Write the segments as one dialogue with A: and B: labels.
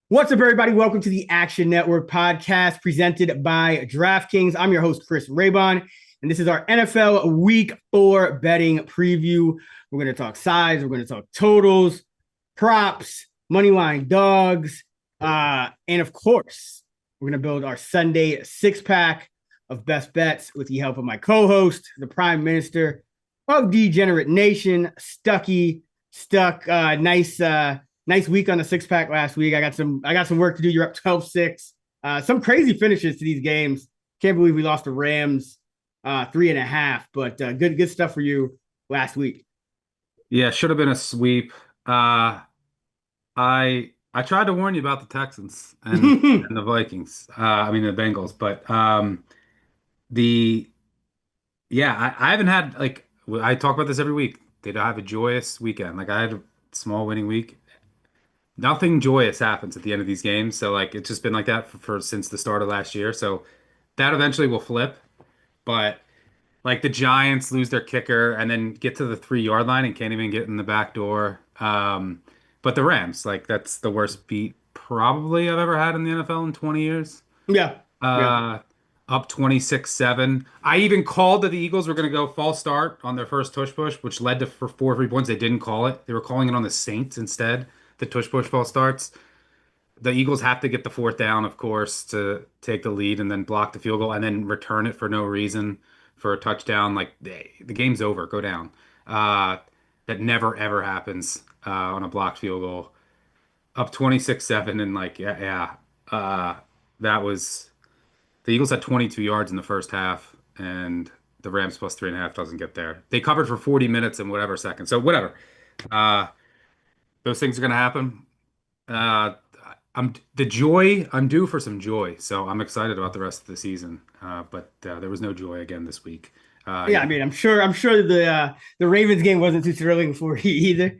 A: What's up, everybody? Welcome to the Action Network podcast presented by DraftKings. I'm your host, Chris Raybon, and this is our NFL Week 4 betting preview. We're going to talk sides, we're going to talk totals, props, money line dogs, and of course, we're going to build our Sunday six-pack of best bets with the help of my co-host, the Prime Minister of Degenerate Nation, Stuckey. Stuck, nice week on the six pack last week. I got some work to do. You're up 12-6. Some crazy finishes to these games. Can't believe we lost the Rams 3.5, but good stuff for you last week.
B: Yeah, should have been a sweep. I tried to warn you about the Texans and the Vikings. I mean the Bengals, but the yeah, I haven't had like I talk about this every week. Did I have a joyous weekend? Like I had a small winning week. Nothing joyous happens at the end of these games, so like it's just been like that for since the start of last year. So that eventually will flip, but like the Giants lose their kicker and then get to the 3 yard line and can't even get in the back door. But the Rams, like that's the worst beat probably I've ever had in the NFL in 20 years.
A: Yeah, yeah.
B: Uh, Up 26-7. I even called that the Eagles were going to go false start on their first tush push, which led to for 4 free points. They didn't call it. They were calling it on the Saints instead. The tush push false starts. The Eagles have to get the fourth down, of course, to take the lead and then block the field goal and then return it for no reason for a touchdown. Like the game's over, go down. Uh, that never ever happens on a blocked field goal. Up 26-7 and like yeah. That was the Eagles had 22 yards in the first half and the Rams plus 3.5 doesn't get there. They covered for 40 minutes and whatever seconds. So whatever. Uh, those things are gonna happen. Uh, I'm due for some joy, so I'm excited about the rest of the season. But there was no joy again this week.
A: Yeah, I
B: Yeah,
A: mean, I'm sure the Ravens game wasn't too thrilling for you either.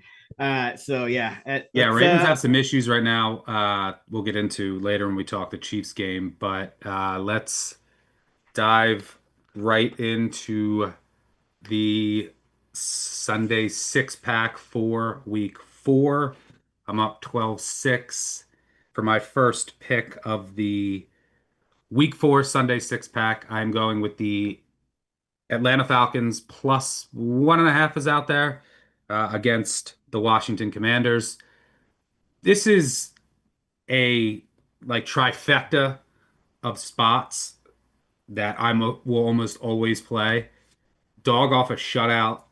A: So yeah,
B: yeah.
A: let's
B: Ravens have some issues right now. We'll get into later when we talk the Chiefs game, but let's dive right into the Sunday six pack for week 4. I'm up 12-6 for my first pick of the Week 4 Sunday six pack. I'm going with the Atlanta Falcons plus 1.5 is out there against the Washington Commanders. This is a like trifecta of spots that will almost always play. Dog off a shutout,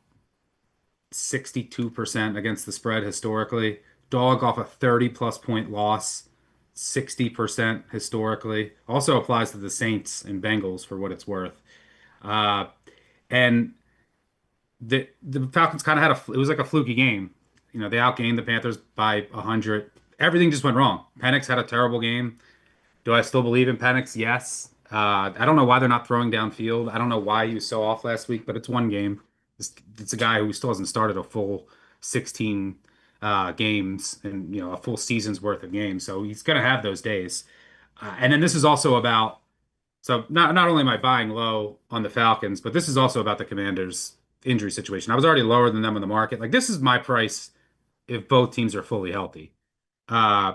B: 62% against the spread historically. Dog off a 30 plus point loss, 60% historically. Also applies to the Saints and Bengals for what it's worth. Uh, and the Falcons kind of had it was like a fluky game. You know, they outgained the Panthers by 100. Everything just went wrong. Penix had a terrible game. Do I still believe in Penix? Yes. I don't know why they're not throwing downfield. I don't know why he was so off last week, but it's one game. It's a guy who still hasn't started a full 16 games and a full season's worth of games, so he's going to have those days. And then this is also about so not only am I buying low on the Falcons, but this is also about the Commanders' injury situation. I was already lower than them in the market. Like this is my price if both teams are fully healthy. Uh,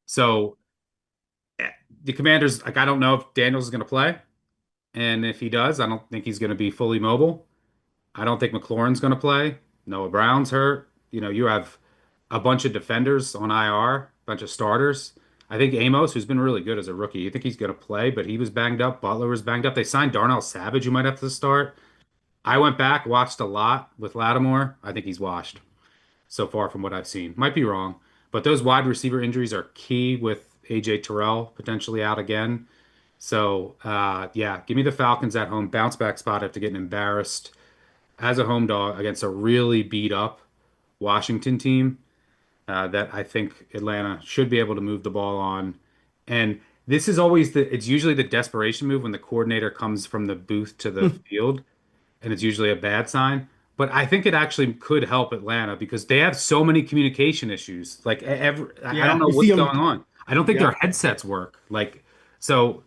B: so the Commanders, like I don't know if Daniels is going to play, and if he does, I don't think he's going to be fully mobile. I don't think McLaurin's going to play. Noah Brown's hurt. You have a bunch of defenders on IR, a bunch of starters. I think Amos, who's been really good as a rookie, you think he's going to play, but he was banged up. Butler was banged up. They signed Darnell Savage, who might have to start. I went back, watched a lot with Lattimore. I think he's washed so far from what I've seen. Might be wrong, but those wide receiver injuries are key with AJ Terrell potentially out again. So, yeah, give me the Falcons at home. Bounce back spot after getting embarrassed as a home dog against a really beat up Washington team that I think Atlanta should be able to move the ball on. And this is always it's usually the desperation move when the coordinator comes from the booth to the field, and it's usually a bad sign. But I think it actually could help Atlanta because they have so many communication issues. Like I don't
A: Yeah,
B: know
A: you see
B: what's
A: them.
B: going on. I don't think
A: Yeah.
B: their headsets work. Like so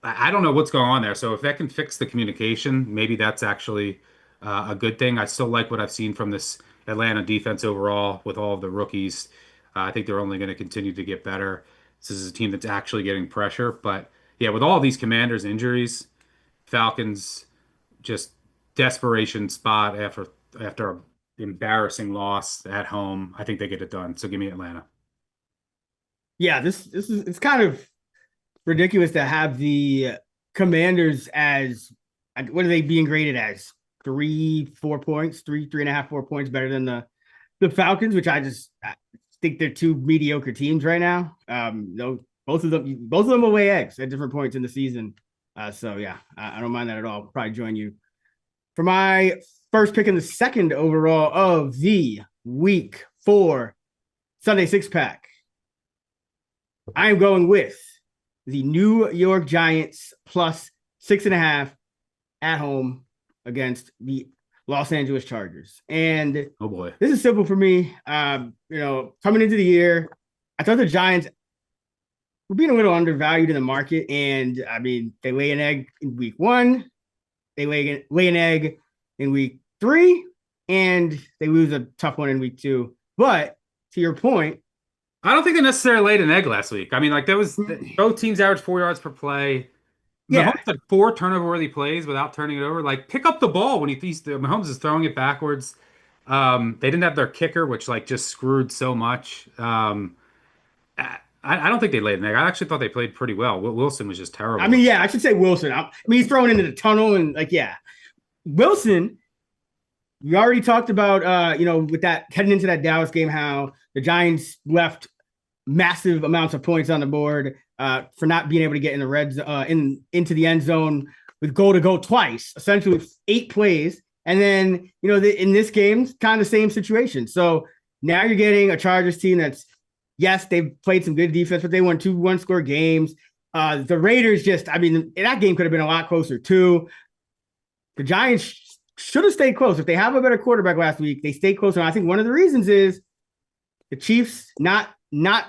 B: I don't know what's going on there. So if that can fix the communication, maybe that's actually a good thing. I still like what I've seen from this Atlanta defense overall with all of the rookies. I think they're only going to continue to get better. This is a team that's actually getting pressure. But yeah, with all these Commanders injuries, Falcons just desperation spot after a embarrassing loss at home. I think they get it done. So give me Atlanta.
A: Yeah, this is it's kind of ridiculous to have the Commanders as what are they being graded as? 3, 4 points, 3.5, 4 points better than the Falcons, which I think they're two mediocre teams right now. No, both of them will lay eggs at different points in the season. So yeah, I don't mind that at all. I'll probably join you for my first pick in the second overall of the week 4 Sunday six pack. I am going with the New York Giants plus 6.5 at home against the Los Angeles Chargers. And
B: Oh boy.
A: this is simple for me. Coming into the year, I thought the Giants were being a little undervalued in the market. And I mean, they lay an egg in week 1, they lay an egg in week 3, and they lose a tough one in week 2. But to your point,
B: I don't think they necessarily laid an egg last week. I mean, like that was both teams averaged 4 yards per play.
A: yeah,
B: Mahomes had 4 turnover-worthy plays without turning it over. Like, pick up the ball when Mahomes is throwing it backwards. They didn't have their kicker, which like just screwed so much. I don't think they laid an egg. I actually thought they played pretty well. Wilson was just
A: I
B: terrible.
A: mean, yeah, I should say Wilson. I mean, he's throwing into the tunnel and like, yeah, Wilson. We already talked about, with that heading into that Dallas game, how the Giants left massive amounts of points on the board for not being able to get in the into the end zone with goal to go twice, essentially with 8 plays. And then, in this game, kind of the same situation. So now you're getting a Chargers team that's, yes, they've played some good defense, but they won 2 one-score games. The Raiders that game could have been a lot closer too. The Giants should have stayed close. If they have a better quarterback last week, they stayed close. And I think one of the reasons is the Chiefs not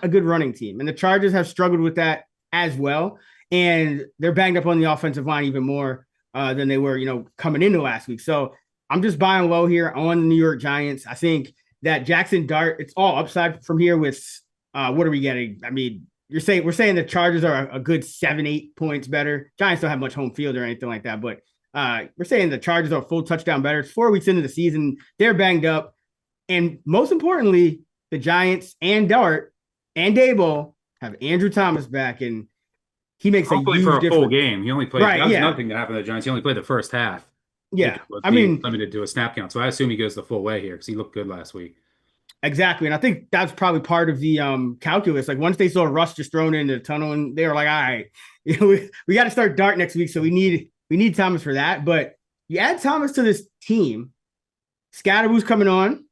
A: a good running team, and the Chargers have struggled with that as well. And they're banged up on the offensive line even more than they were, coming into last week. So I'm just buying low here on the New York Giants. I think that Jackson Dart, it's all upside from here. With what are we getting? I mean, we're saying the Chargers are a good 7, 8 points better. Giants don't have much home field or anything like that, but we're saying the Chargers are a full touchdown better. It's 4 weeks into the season. They're banged up. And most importantly, the Giants and Dart and Daboll have Andrew Thomas back, and he makes a
B: Hopefully for
A: huge
B: a full
A: difference.
B: game. He only played.
A: Right.
B: That was another
A: Yeah.
B: thing that happened to the Giants. He only played the first half
A: Yeah.
B: because of
A: I
B: being
A: mean,
B: limited to a snap count. So I assume he goes the full way here because he looked good last week.
A: exactly. And I think that's probably part of the calculus. Like once they saw Russ just thrown into the tunnel, and they were like, all right, we got to start Dart next week. So we need Thomas for that. But you add Thomas to this team, Scatterboo's coming on.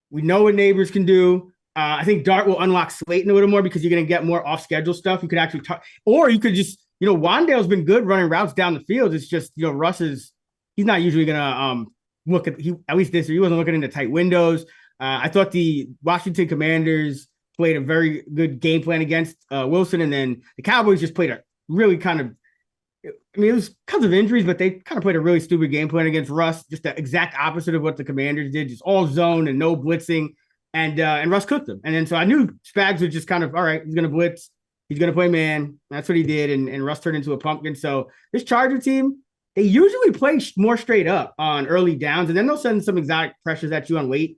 A: We know what Neighbors can do. I think Dart will unlock Slayton a little more because you're going to get more off schedule stuff. You could actually talk, or you could just, Wandale's been good running routes down the field. It's just, he's not usually going to look at least this year, he wasn't looking into tight windows. I thought the Washington Commanders played a very good game plan against Wilson, and then the Cowboys just played a really kind of, it was because of injuries, but they kind of played a really stupid game plan against Russ, just the exact opposite of what the Commanders did, just all zone and no blitzing. And Russ cooked them. And then so I knew Spags would just kind of, all right, he's going to blitz. He's going to play man. That's what he did. And Russ turned into a pumpkin. So this Charger team, they usually play more straight up on early downs, and then they'll send some exotic pressures at you on late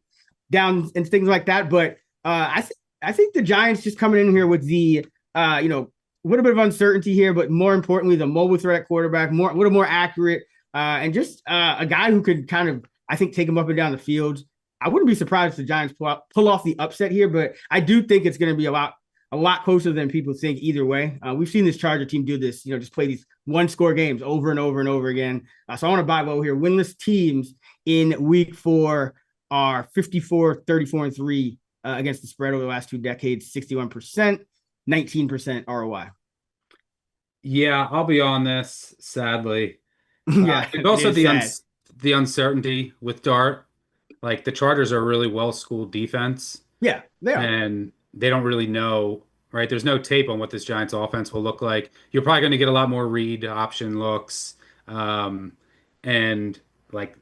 A: downs and things like that. But I think the Giants just coming in here with the, a little bit of uncertainty here, but more importantly, the mobile threat at quarterback, a little more accurate, and just a guy who could kind of, I think, take him up and down the field. I wouldn't be surprised if the Giants pull off the upset here, but I do think it's going to be a lot closer than people think either way. We've seen this Charger team do this, just play these one-score games over and over and over again. So I want to buy low here. Winless teams in week 4 are 54, 34, and 3 against the spread over the last 2 decades, 61%, 19% ROI.
B: Yeah, I'll be on this, sadly.
A: Yeah,
B: There's
A: it
B: also
A: is sad.
B: the uncertainty with Dart. Like the Chargers are a really well-schooled defense,
A: Yeah, they are.
B: and they don't really know, right? There's no tape on what this Giants offense will look like. You're probably going to get a lot more read option looks. And like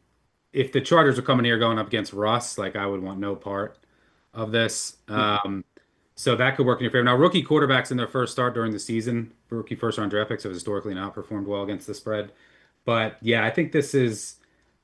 B: if the Chargers are coming here going up against Russ, like I would want no part of this. So that could work in your favor. Now, rookie quarterbacks in their first start during the season, rookie first round draft picks have historically not performed well against the spread. But yeah, I think this is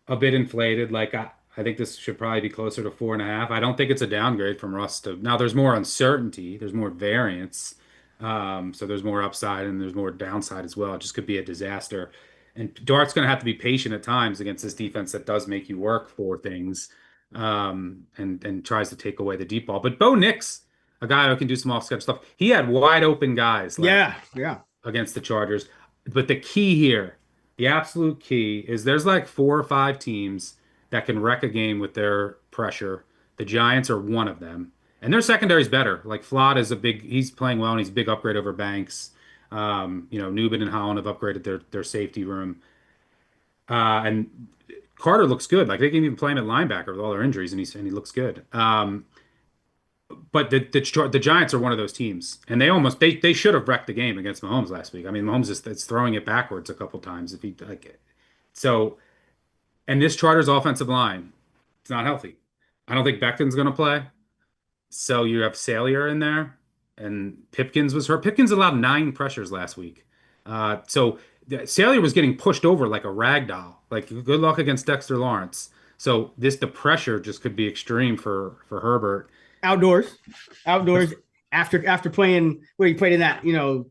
B: a bit inflated. I think this should probably be closer to 4.5. I don't think it's a downgrade from Russ to now. There's more uncertainty, there's more variance, so there's more upside and there's more downside as well. It just could be a disaster. And Dart's going to have to be patient at times against this defense that does make you work for things, and tries to take away the deep ball. But Bo Nix, a guy who can do some off-schedule stuff, he had wide open guys last
A: Yeah, yeah.
B: against the Chargers. But the key here, the absolute key, is there's like 4 or 5 teams that can wreck a game with their pressure. The Giants are one of them. And their secondary is better. Like Flott is he's playing well and he's a big upgrade over Banks. Newman and Holland have upgraded their safety room. And Carter looks good. Like they can even play him at linebacker with all their injuries, and he looks good. But the Giants are one of those teams, and they should have wrecked the game against Mahomes last week. I mean, Mahomes is throwing it backwards a couple times if he like it. So, and this Chargers offensive line, it's not healthy. I don't think Becton's going to play. So you have Salier in there, and Pipkins was hurt. Pipkins allowed 9 pressures last week. Salier was getting pushed over like a rag doll. Like good luck against Dexter Lawrence. So the pressure just could be extreme for Herbert.
A: Outdoors, outdoors. After playing, where he played in that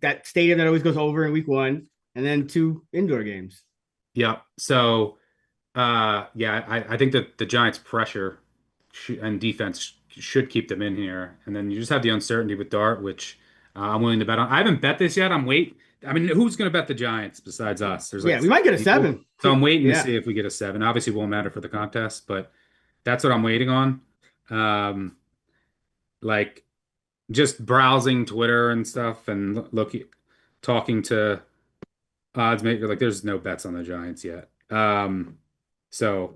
A: that stadium that always goes over in week one, and then 2 indoor games.
B: Yeah. So, yeah, I think that the Giants' pressure and defense should keep them in here, and then you just have the uncertainty with Dart, which I'm willing to bet on. I haven't bet this yet. I mean, who's going to bet the Giants besides us? There's like
A: Yeah, we might
B: 7
A: get a
B: people.
A: 7.
B: So I'm waiting to
A: Yeah.
B: see if we get a 7. Obviously, it won't matter for the contest, but that's what I'm waiting on. Um, like just browsing Twitter and stuff and talking to odds maker. Like, there's no bets on the Giants yet. So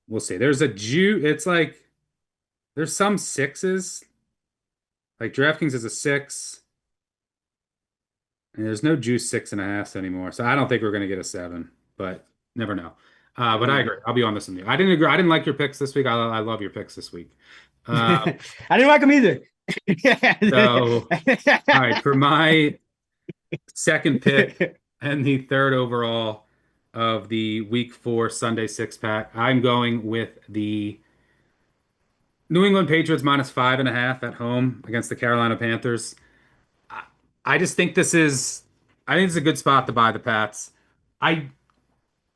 B: we'll see. It's like there's some sixes. Like DraftKings is a 6, and there's no juice 6.5s anymore. So I don't think we're gonna get a 7, but never know. But I agree. I'll be honest with you. I didn't agree. I didn't like your picks this week. I love your picks this week.
A: I didn't like him either.
B: So all right, for my second pick and the third overall of the week 4 Sunday 6 pack, I'm going with the New England Patriots -5.5 at home against the Carolina Panthers. I, I just think I think it's a good spot to buy the Pats. I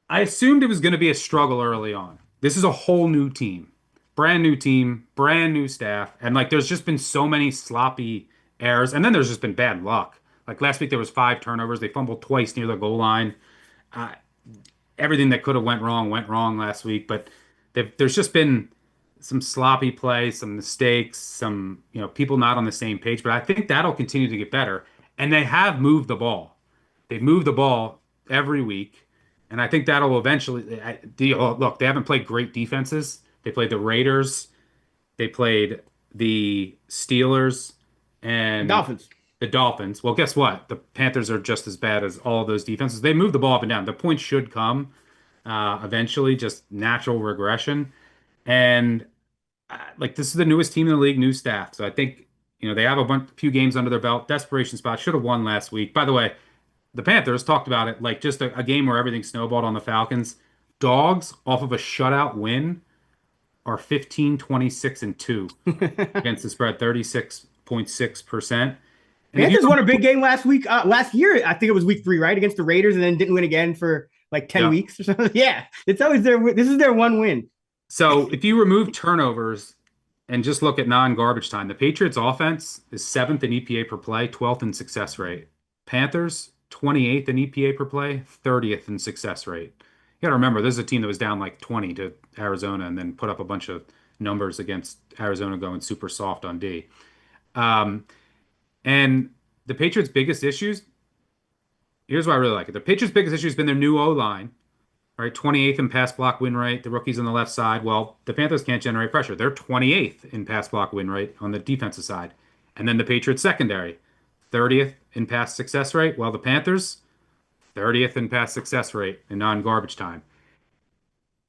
B: I assumed it was going to be a struggle early on. This is a whole new team, brand new staff, and like there's just been so many sloppy errors, and then there's just been bad luck. Like last week, there was 5 turnovers. They fumbled twice near the goal line. Uh, Everything that could have went wrong last week. But there's just been some sloppy play, some mistakes, some people not on the same page. But I think that'll continue to get better. And they have moved the ball. They've moved the ball every week, and I think that'll eventually. Look, they haven't played great defenses. They played the Raiders, they played the Steelers, and
A: Dolphins.
B: the Dolphins. Well, guess what? The Panthers are just as bad as all of those defenses. They move the ball up and down. The points should come eventually, just natural regression. And like this is the newest team in the league, new staff. So I think they have few games under their belt. Desperation spot. Should have won last week. By the way, the Panthers talked about it like just a game where everything snowballed on the Falcons. Dogs off of a shutout win are 15, 26, and 2 against the spread, 36.6%. And if you
A: Panthers won a big game last week. Last year, I think it was week 3, right, against the Raiders, and then didn't win again for like 10
B: yeah.
A: weeks or something. Yeah, it's always this is their one win.
B: So if you remove turnovers and just look at non-garbage time, the Patriots offense is 7th in EPA per play, 12th in success rate. Panthers 28th in EPA per play, 30th in success rate. You got to remember, this is a team that was down like 20 to Arizona and then put up a bunch of numbers against Arizona going super soft on D. And the Patriots' biggest issues, here's why I really like it. The Patriots' biggest issue has been their new O-line, right? 28th in pass block win rate. The rookies on the left side. Well, the Panthers can't generate pressure. They're 28th in pass block win rate on the defensive side. And then the Patriots secondary, 30th in pass success rate. Well, the Panthers, 30th in pass success rate in non-garbage time.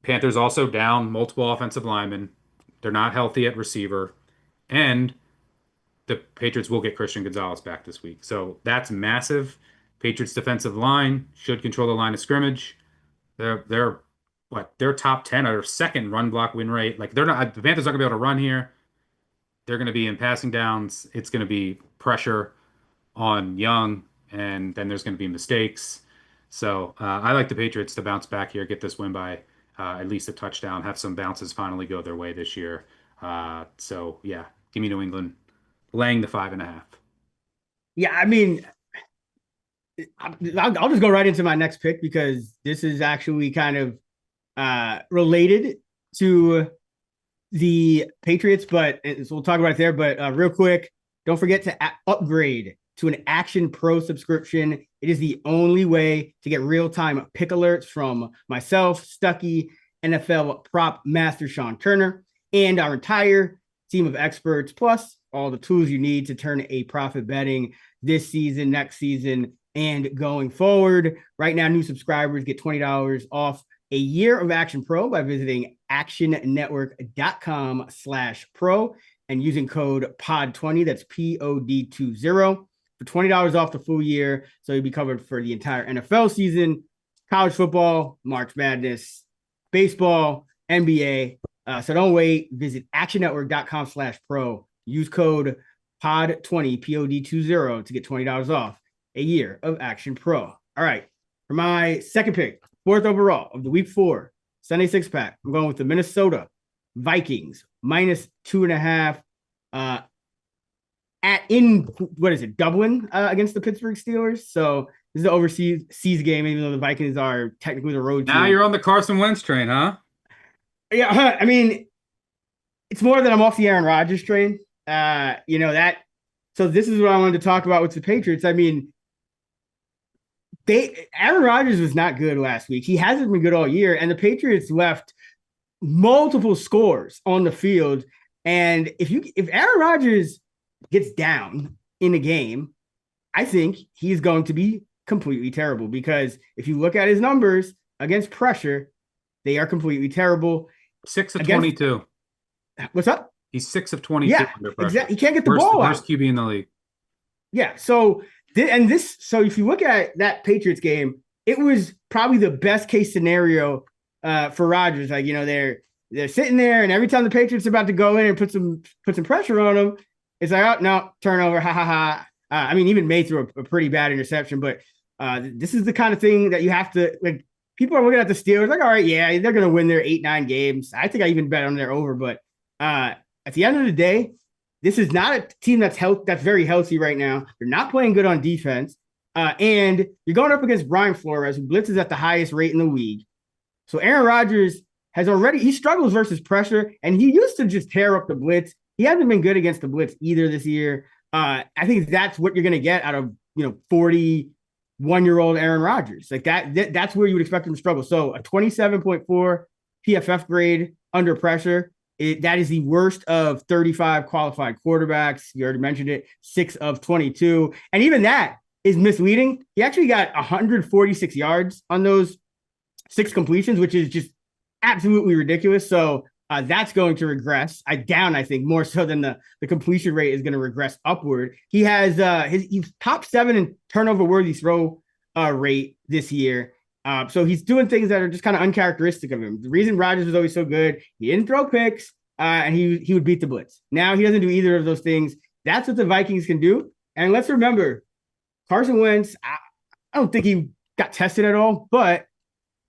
B: Panthers also down multiple offensive linemen. They're not healthy at receiver. And the Patriots will get Christian Gonzalez back this week. So that's massive. Patriots defensive line should control the line of scrimmage. They're what, they're top 10 or second run block win rate. Like they're not, the Panthers aren't gonna be able to run here. They're gonna be in passing downs. It's gonna be pressure on Young, and then there's gonna be mistakes. So I like the Patriots to bounce back here, get this win by at least a touchdown, have some bounces finally go their way this year. So yeah, give me New England laying the 5.5.
A: Yeah, I mean, I'll just go right into my next pick because this is actually kind of related to the Patriots, but so we'll talk about it there. But real quick, don't forget to upgrade to an Action Pro subscription. It is the only way to get real-time pick alerts from myself, Stuckey, NFL prop master Sean Turner, and our entire team of experts, plus all the tools you need to turn a profit betting this season, next season, and going forward. Right now, new subscribers get $20 off a year of Action Pro by visiting actionnetwork.com/pro and using code POD20, that's POD20, for $20 off the full year. So you'll be covered for the entire NFL season, college football, March Madness, baseball, NBA. So don't wait. Visit actionnetwork.com/pro. Use code POD20, POD20, to get $20 off a year of Action Pro. All right. For my second pick, fourth overall of the week 4 Sunday 6-pack, I'm going with the Minnesota Vikings -2.5 Dublin against the Pittsburgh Steelers. So this is the overseas game, even though the Vikings are technically the road team.
B: Now you're on the Carson Wentz train, huh?
A: Yeah, I mean, it's more than I'm off the Aaron Rodgers train. So this is what I wanted to talk about with the Patriots. I mean, Aaron Rodgers was not good last week. He hasn't been good all year, and the Patriots left multiple scores on the field. And if Aaron Rodgers gets down in a game, I think he's going to be completely terrible, because if you look at his numbers against pressure, they are completely terrible.
B: 6 of 22.
A: What's up?
B: He's 6 of 22
A: Yeah,
B: under pressure.
A: exactly. He can't get the ball out.
B: Worst QB in the league.
A: Yeah. So if you look at that Patriots game, it was probably the best case scenario for Rodgers. Like, they're sitting there, and every time the Patriots are about to go in and put some pressure on them, it's like, oh no, turnover, ha ha ha. I mean, even May threw a pretty bad interception, but this is the kind of thing that you have to, like, people are looking at the Steelers like, all right, yeah, they're going to win their 8-9 games. I think I even bet on their over, but at the end of the day, this is not a team that's very healthy right now. They're not playing good on defense. And you're going up against Brian Flores, who blitzes at the highest rate in the league. So Aaron Rodgers he struggles versus pressure, and he used to just tear up the blitz. He hasn't been good against the blitz either this year. I think that's what you're going to get out of, 41-year-old Aaron Rodgers. Like that's where you would expect him to struggle. So a 27.4 PFF grade under pressure. That is the worst of 35 qualified quarterbacks. You already mentioned it, 6 of 22. And even that is misleading. He actually got 146 yards on those 6 completions, which is just absolutely ridiculous. So that's going to regress. I think, more so than the completion rate is going to regress upward. He has he's top 7 in turnover worthy throw rate this year. So he's doing things that are just kind of uncharacteristic of him. The reason Rodgers was always so good, he didn't throw picks, and he would beat the blitz. Now he doesn't do either of those things. That's what the Vikings can do. And let's remember, Carson Wentz, I don't think he got tested at all, but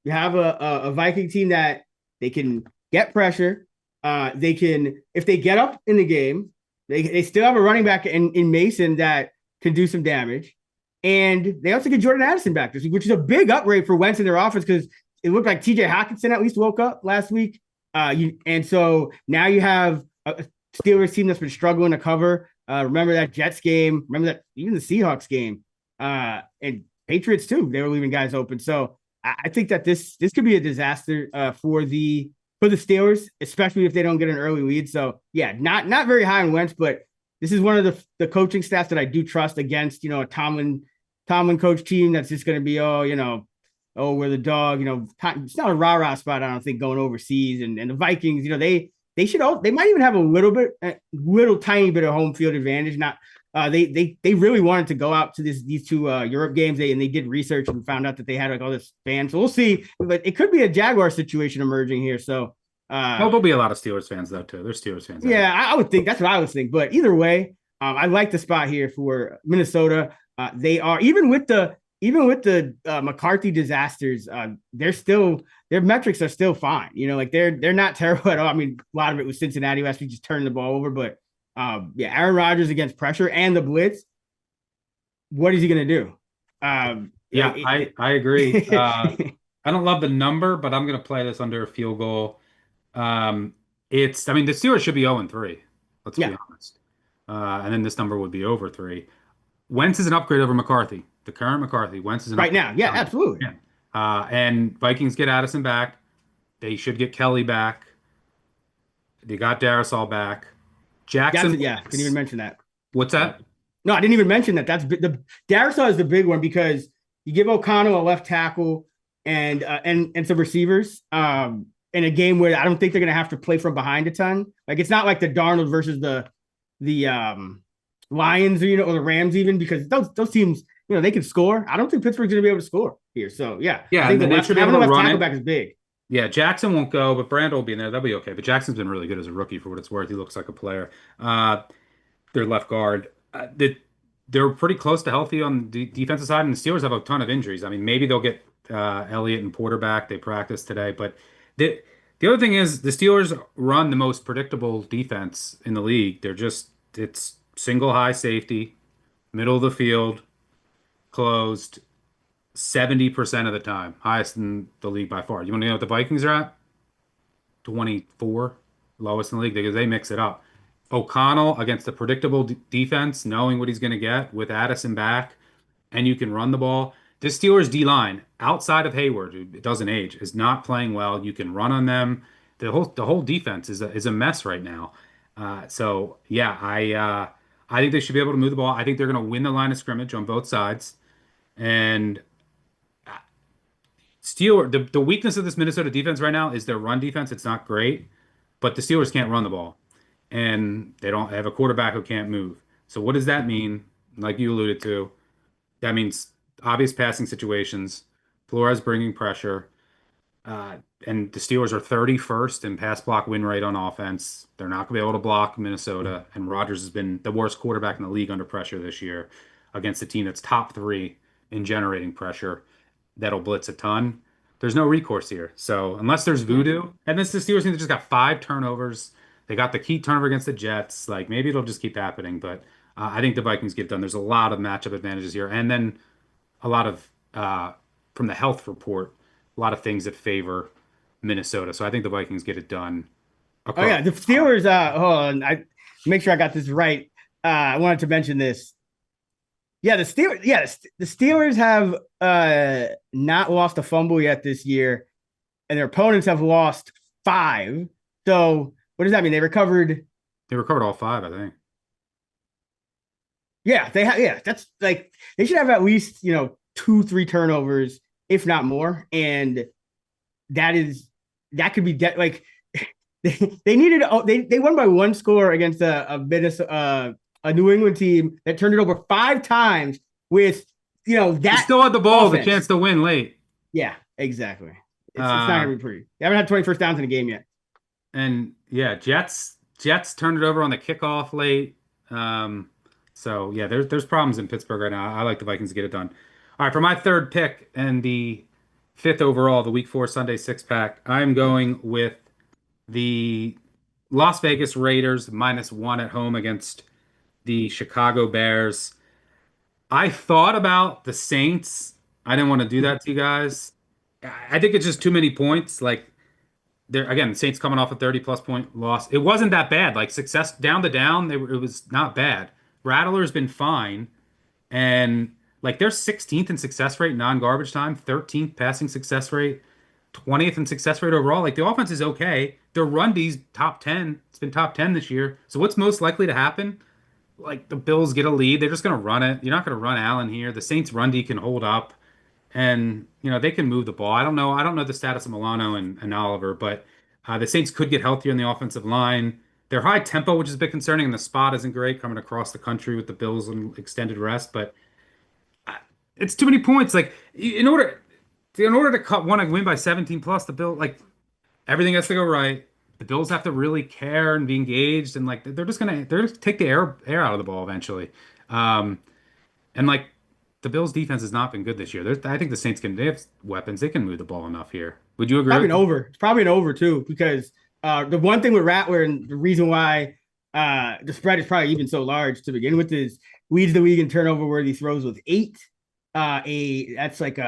A: you have a Viking team that they can get pressure. They can, if they get up in the game, they still have a running back in Mason that can do some damage. And they also get Jordan Addison back this week, which is a big upgrade for Wentz in their offense, because it looked like TJ Hockenson at least woke up last week. And so now you have a Steelers team that's been struggling to cover. Remember that Jets game. Remember that even the Seahawks game. And Patriots too. They were leaving guys open. So I think that this could be a disaster for the Steelers, especially if they don't get an early lead. So yeah, not very high on Wentz, but this is one of the coaching staffs that I do trust against, a Tomlin coach team that's just going to be, we're the dog, it's not a rah-rah spot, I don't think, going overseas. And the Vikings, they might even have a little bit, a little tiny bit of home field advantage. Not they really wanted to go out to these two Europe games. They did research and found out that they had like all this fans. So we'll see, but it could be a Jaguar situation emerging here. So
B: Well, there'll be a lot of Steelers fans though too. There's Steelers fans everywhere.
A: yeah, I would think that's what I would think. But either way, I like the spot here for Minnesota. They are even with the McCarthy disasters, they're still their metrics are still fine. You know, like they're not terrible at all. I mean, a lot of it was Cincinnati last week just turning the ball over, but yeah, Aaron Rodgers against pressure and the blitz. What is he going to do?
B: Yeah, I agree. I don't love the number, but I'm going to play this under a field goal. Um, I mean, the Steelers should be 0-3. Let's be
A: yeah,
B: honest. And then this number would be over 3. Wentz is an upgrade over McCarthy. The current McCarthy. Wentz is an
A: right
B: upgrade.
A: now, yeah, absolutely.
B: Yeah. And Vikings get Addison back. They should get Kelly back. They got Darisaw back. Jackson
A: Jackson, yeah, didn't even
B: Wentz.
A: mention that.
B: What's that?
A: No, I didn't even mention that. That's the Darisaw is the big one because you give O'Connell a left tackle and some receivers in a game where I don't think they're going to have to play from behind a ton. Like it's not like the Darnold versus the Lions or or the Rams even because those teams they can score. I don't think Pittsburgh's going to be able to score here. So yeah,
B: Yeah,
A: I think
B: and they should be able
A: having
B: to
A: a left
B: run
A: tackle
B: it.
A: back is big.
B: Yeah, Jackson won't go, but Brandon will be in there. That'll be okay. But Jackson's been really good as a rookie for what it's worth. He looks like a player. Their left guard. They're pretty close to healthy on the defensive side, and the Steelers have a ton of injuries. I mean, maybe they'll get Elliott and Porter back. They practiced today, but the other thing is the Steelers run the most predictable defense in the league. It's single high safety, middle of the field, closed 70% of the time, highest in the league by far. You want to know what the Vikings are at? 24, lowest in the league because they mix it up. O'Connell against a predictable defense, knowing what he's going to get with Addison back, and you can run the ball. This Steelers D line, outside of Hayward, who doesn't age, is not playing well. You can run on them. The whole defense is a mess right now. So yeah, I think they should be able to move the ball. I think they're going to win the line of scrimmage on both sides. And the weakness of this Minnesota defense right now is their run defense. It's not great, but the Steelers can't run the ball, and they have a quarterback who can't move. So what does that mean? Like you alluded to, that means obvious passing situations. Flores bringing pressure, uh, and the Steelers are 31st in pass block win rate on offense. They're not going to be able to block Minnesota, and Rodgers has been the worst quarterback in the league under pressure this year against a team that's top 3 in generating pressure that'll blitz a ton. There's no recourse here. So unless there's voodoo, and this the Steelers team that just got 5 turnovers. They got the key turnover against the Jets. Like maybe it'll just keep happening, but I think the Vikings get done. There's a lot of matchup advantages here, and then a lot of from the health report, a lot of things that favor Minnesota. So I think the Vikings get it done
A: Oh
B: across.
A: yeah, the Steelers. Hold on, I make sure I got this right. I wanted to mention this. Yeah, the Steelers. Yeah, the Steelers have not lost a fumble yet this year, and their opponents have lost 5. So what does that mean? They recovered.
B: They recovered all 5, I think.
A: Yeah, they have. Yeah, that's like they should have at least 2-3 turnovers, if not more, and that could be like they needed. They won by 1 score against a Minnesota, a New England team that turned it over 5 times with
B: They
A: that
B: still had the ball, the
A: offense.
B: chance to win late.
A: Yeah, exactly. It's not gonna be pretty. They haven't had 21st downs in a game yet.
B: And yeah, Jets turned it over on the kickoff late. So yeah, there's problems in Pittsburgh right now. I like the Vikings to get it done. All right, for my third pick and the 5th overall, the Week 4 Sunday 6-pack, I'm going with the Las Vegas Raiders -1 at home against the Chicago Bears. I thought about the Saints. I didn't want to do that to you guys. I think it's just too many points. Like there again, the Saints coming off a 30 plus point loss. It wasn't that bad. Like success down the down, it was not bad. Rattler's been fine, and like they're 16th in success rate, non-garbage time, 13th passing success rate, 20th in success rate overall. Like the offense is okay. Their run D's top 10. It's been top 10 this year. So what's most likely to happen? Like the Bills get a lead, they're just going to run it. You're not going to run Allen here. The Saints run D can hold up, and they can move the ball. I don't know. I don't know the status of Milano and Oliver, but The Saints could get healthier in the offensive line. Their high tempo, which is a bit concerning, and the spot isn't great coming across the country with the Bills and extended rest, but it's too many points. Like in order to want to win by 17 plus, the Bill like everything has to go right. The Bills have to really care and be engaged, and like they're just take the air out of the ball eventually. Um, and like the Bills' defense has not been good this year. I think the Saints they have weapons. They can move the ball enough here. Would you agree
A: Probably
B: with
A: an
B: me?
A: over. It's probably an over too, because the one thing with Rattler and the reason why the spread is probably even so large to begin with is leads the league in turnover worthy throws with 8. That's like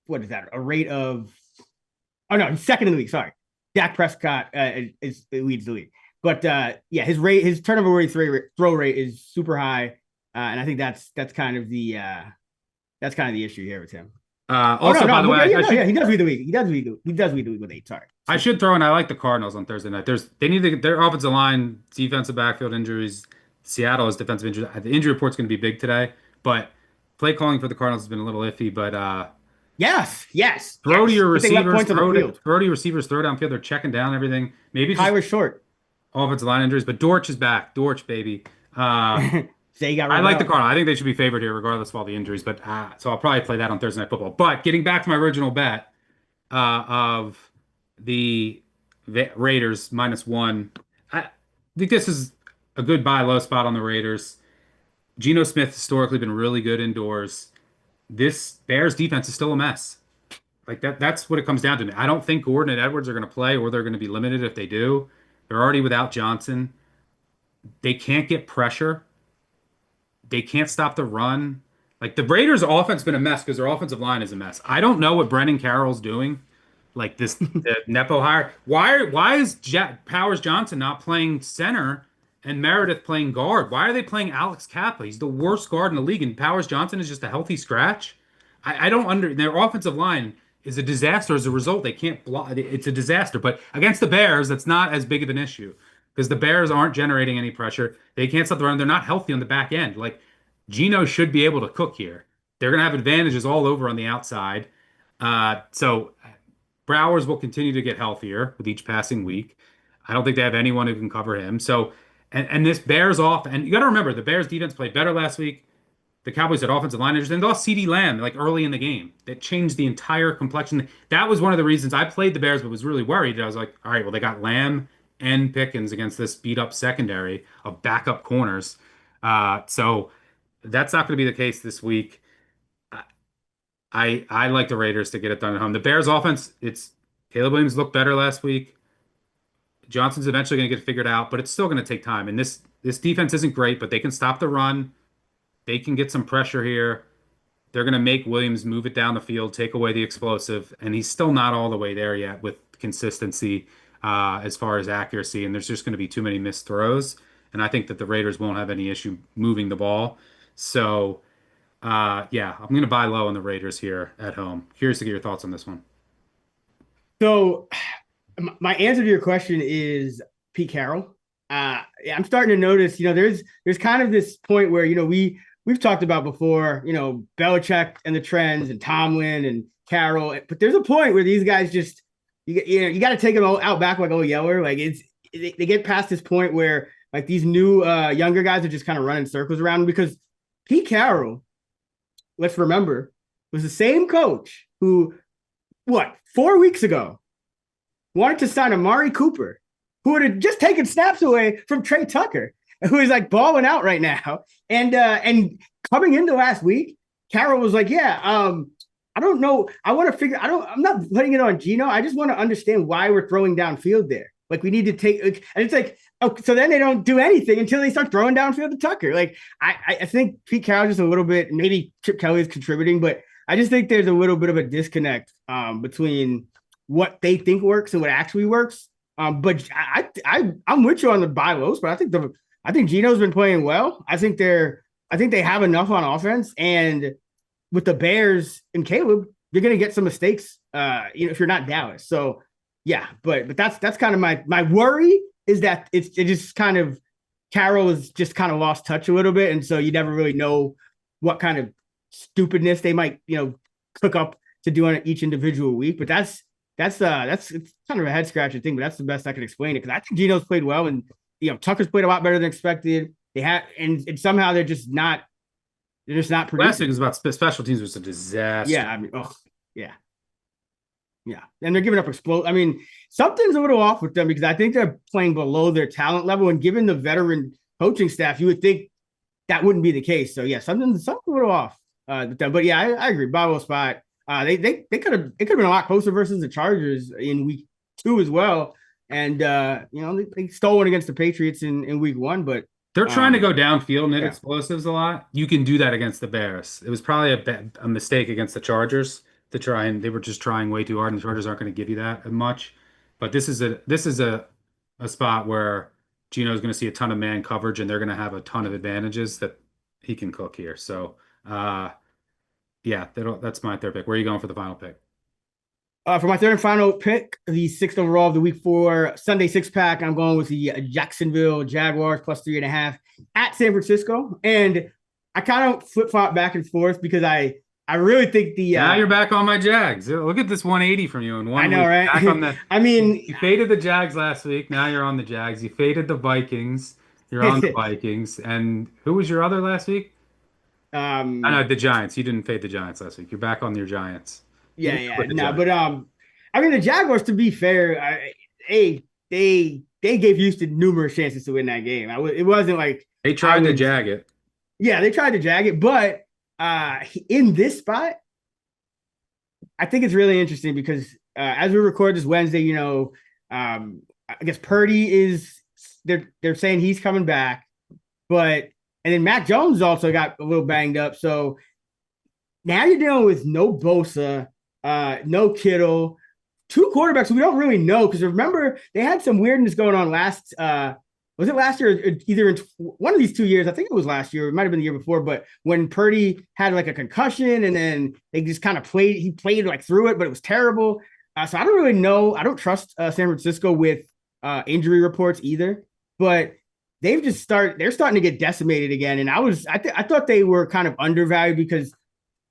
A: what is that? A rate of no, he's second in the league. Sorry, Dak Prescott leads the league, but yeah, his turnover worthy throw rate is super high, and I think that's kind of the issue here with him. Oh no,
B: Also,
A: no,
B: by the way,
A: he does lead the league. He does lead the league with 8. Sorry.
B: I should throw in. I like the Cardinals on Thursday night. They need their offensive line, defensive backfield injuries. Seattle has defensive injuries. The injury report's going to be big today, but play calling for the Cardinals has been a little iffy. But
A: Yes, yes,
B: throw to
A: yes.
B: your
A: But they left
B: receivers,
A: points on the field.
B: throw to your receivers, throw downfield. They're checking down everything. Maybe it's just
A: Kyler Short.
B: offensive line injuries, but Dortch is back. Dortch, baby.
A: Say he got
B: I
A: rolled
B: like the
A: out.
B: Cardinals. I think they should be favored here, regardless of all the injuries. But so I'll probably play that on Thursday Night Football. But getting back to my original bet of the Raiders -1, I think this is a good buy low spot on the Raiders. Geno Smith historically been really good indoors. This Bears defense is still a mess. Like that's what it comes down to. I don't think Gordon and Edwards are going to play, or they're going to be limited if they do. They're already without Johnson. They can't get pressure. They can't stop the run. Like the Raiders' offense been a mess because their offensive line is a mess. I don't know what Brennan Carroll's doing. Like this the Nepo hire. Why is Powers Johnson not playing center and Meredith playing guard? Why are they playing Alex Kappa? He's the worst guard in the league, and Powers Johnson is just a healthy scratch. I don't under their offensive line is a disaster as a result. They can't block. It's a disaster. But against the Bears, that's not as big of an issue because the Bears aren't generating any pressure. They can't stop the run. They're not healthy on the back end. Like Geno should be able to cook here. They're going to have advantages all over on the outside. So Browers will continue to get healthier with each passing week. I don't think they have anyone who can cover him. So, and this Bears off, and you got to remember the Bears defense played better last week. The Cowboys had offensive line injuries, and they lost CeeDee Lamb like early in the game. That changed the entire complexion. That was one of the reasons I played the Bears, but was really worried. I was like, all right, well, they got Lamb and Pickens against this beat up secondary of backup corners. So that's not going to be the case this week. I like the Raiders to get it done at home. The Bears offense, it's Caleb Williams looked better last week. Johnson's eventually going to get figured out, but it's still going to take time. And this defense isn't great, but they can stop the run. They can get some pressure here. They're going to make Williams move it down the field, take away the explosive, and he's still not all the way there yet with consistency as far as accuracy. And there's just going to be too many missed throws. And I think that the Raiders won't have any issue moving the ball. So, yeah, I'm going to buy low on the Raiders here at home. Curious to get your thoughts on this one.
A: So my answer to your question is Pete Carroll. Yeah, I'm starting to notice, there's kind of this point where, we've talked about before, Belichick and the trends and Tomlin and Carroll, but there's a point where these guys just, you got to take them out back like old Yeller. Like they get past this point where like these new younger guys are just kind of running circles around because Pete Carroll, let's remember, was the same coach who, 4 weeks ago, wanted to sign Amari Cooper, who would have just taken snaps away from Trey Tucker, who is like balling out right now. And coming into last week, Carroll was like, I don't know. I'm not putting it on Geno. I just want to understand why we're throwing downfield there. Like we need to take, and it's like, oh, so then they don't do anything until they start throwing downfield to Tucker. Like I think Pete Carroll just a little bit, maybe Chip Kelly is contributing, but I just think there's a little bit of a disconnect between what they think works and what actually works. But I'm with you on the buy lows, but I think Geno's been playing well. I think they have enough on offense, and with the Bears and Caleb, you're going to get some mistakes. If you're not Dallas. So yeah, but that's kind of my worry is that it just kind of Carroll has just kind of lost touch a little bit, and so you never really know what kind of stupidness they might cook up to do on each individual week. But it's kind of a head scratcher thing, but that's the best I can explain it because I think Geno's played well and Tucker's played a lot better than expected. They had and somehow they're just not
B: Last
A: producing.
B: week was about special teams was a disaster.
A: Yeah, I mean, oh yeah. Yeah, and they're giving up explode. I mean, something's a little off with them because I think they're playing below their talent level. And given the veteran coaching staff, you would think that wouldn't be the case. So yeah, something's a little off with them. But yeah, I agree. Bravo spot. They could have it could have been a lot closer versus the Chargers in week 2 as well. And they stole one against the Patriots in week 1, but
B: They're trying to go downfield and hit
A: yeah.
B: explosives a lot. You can do that against the Bears. It was probably a mistake against the Chargers to try, and they were just trying way too hard, and the Chargers aren't going to give you that much. But this is a spot where Geno's going to see a ton of man coverage, and they're going to have a ton of advantages that he can cook here. So, yeah, that's my third pick. Where are you going for the final pick?
A: For my third and final pick, the 6th overall of the week 4 Sunday 6-pack, I'm going with the Jacksonville Jaguars plus 3.5 at San Francisco. And I kind of flip-flop back and forth because I really think
B: now you're back on my Jags. Look at this 180 from you in one
A: I know,
B: week.
A: right?
B: Back on the,
A: I mean,
B: you faded the Jags last week. Now you're on the Jags. You faded the Vikings. You're on the Vikings. And who was your other last week? I know the Giants. You didn't fade the Giants last week. You're back on your Giants.
A: Yeah. No, but I mean the Jaguars, to be fair, they gave Houston numerous chances to win that game. It wasn't like
B: they tried to jag it.
A: Yeah, they tried to jag it, but in this spot, I think it's really interesting because as we record this Wednesday, I guess Purdy they're saying he's coming back, and then Mac Jones also got a little banged up. So now you're dealing with no Bosa, no Kittle, 2 quarterbacks we don't really know because remember they had some weirdness going on last. Was it last year? Or either in one of these 2 years, I think it was last year. It might have been the year before. But when Purdy had like a concussion, and then they just kind of he played like through it, but it was terrible. So I don't really know. I don't trust San Francisco with injury reports either. But they're starting to get decimated again. And I thought they were kind of undervalued because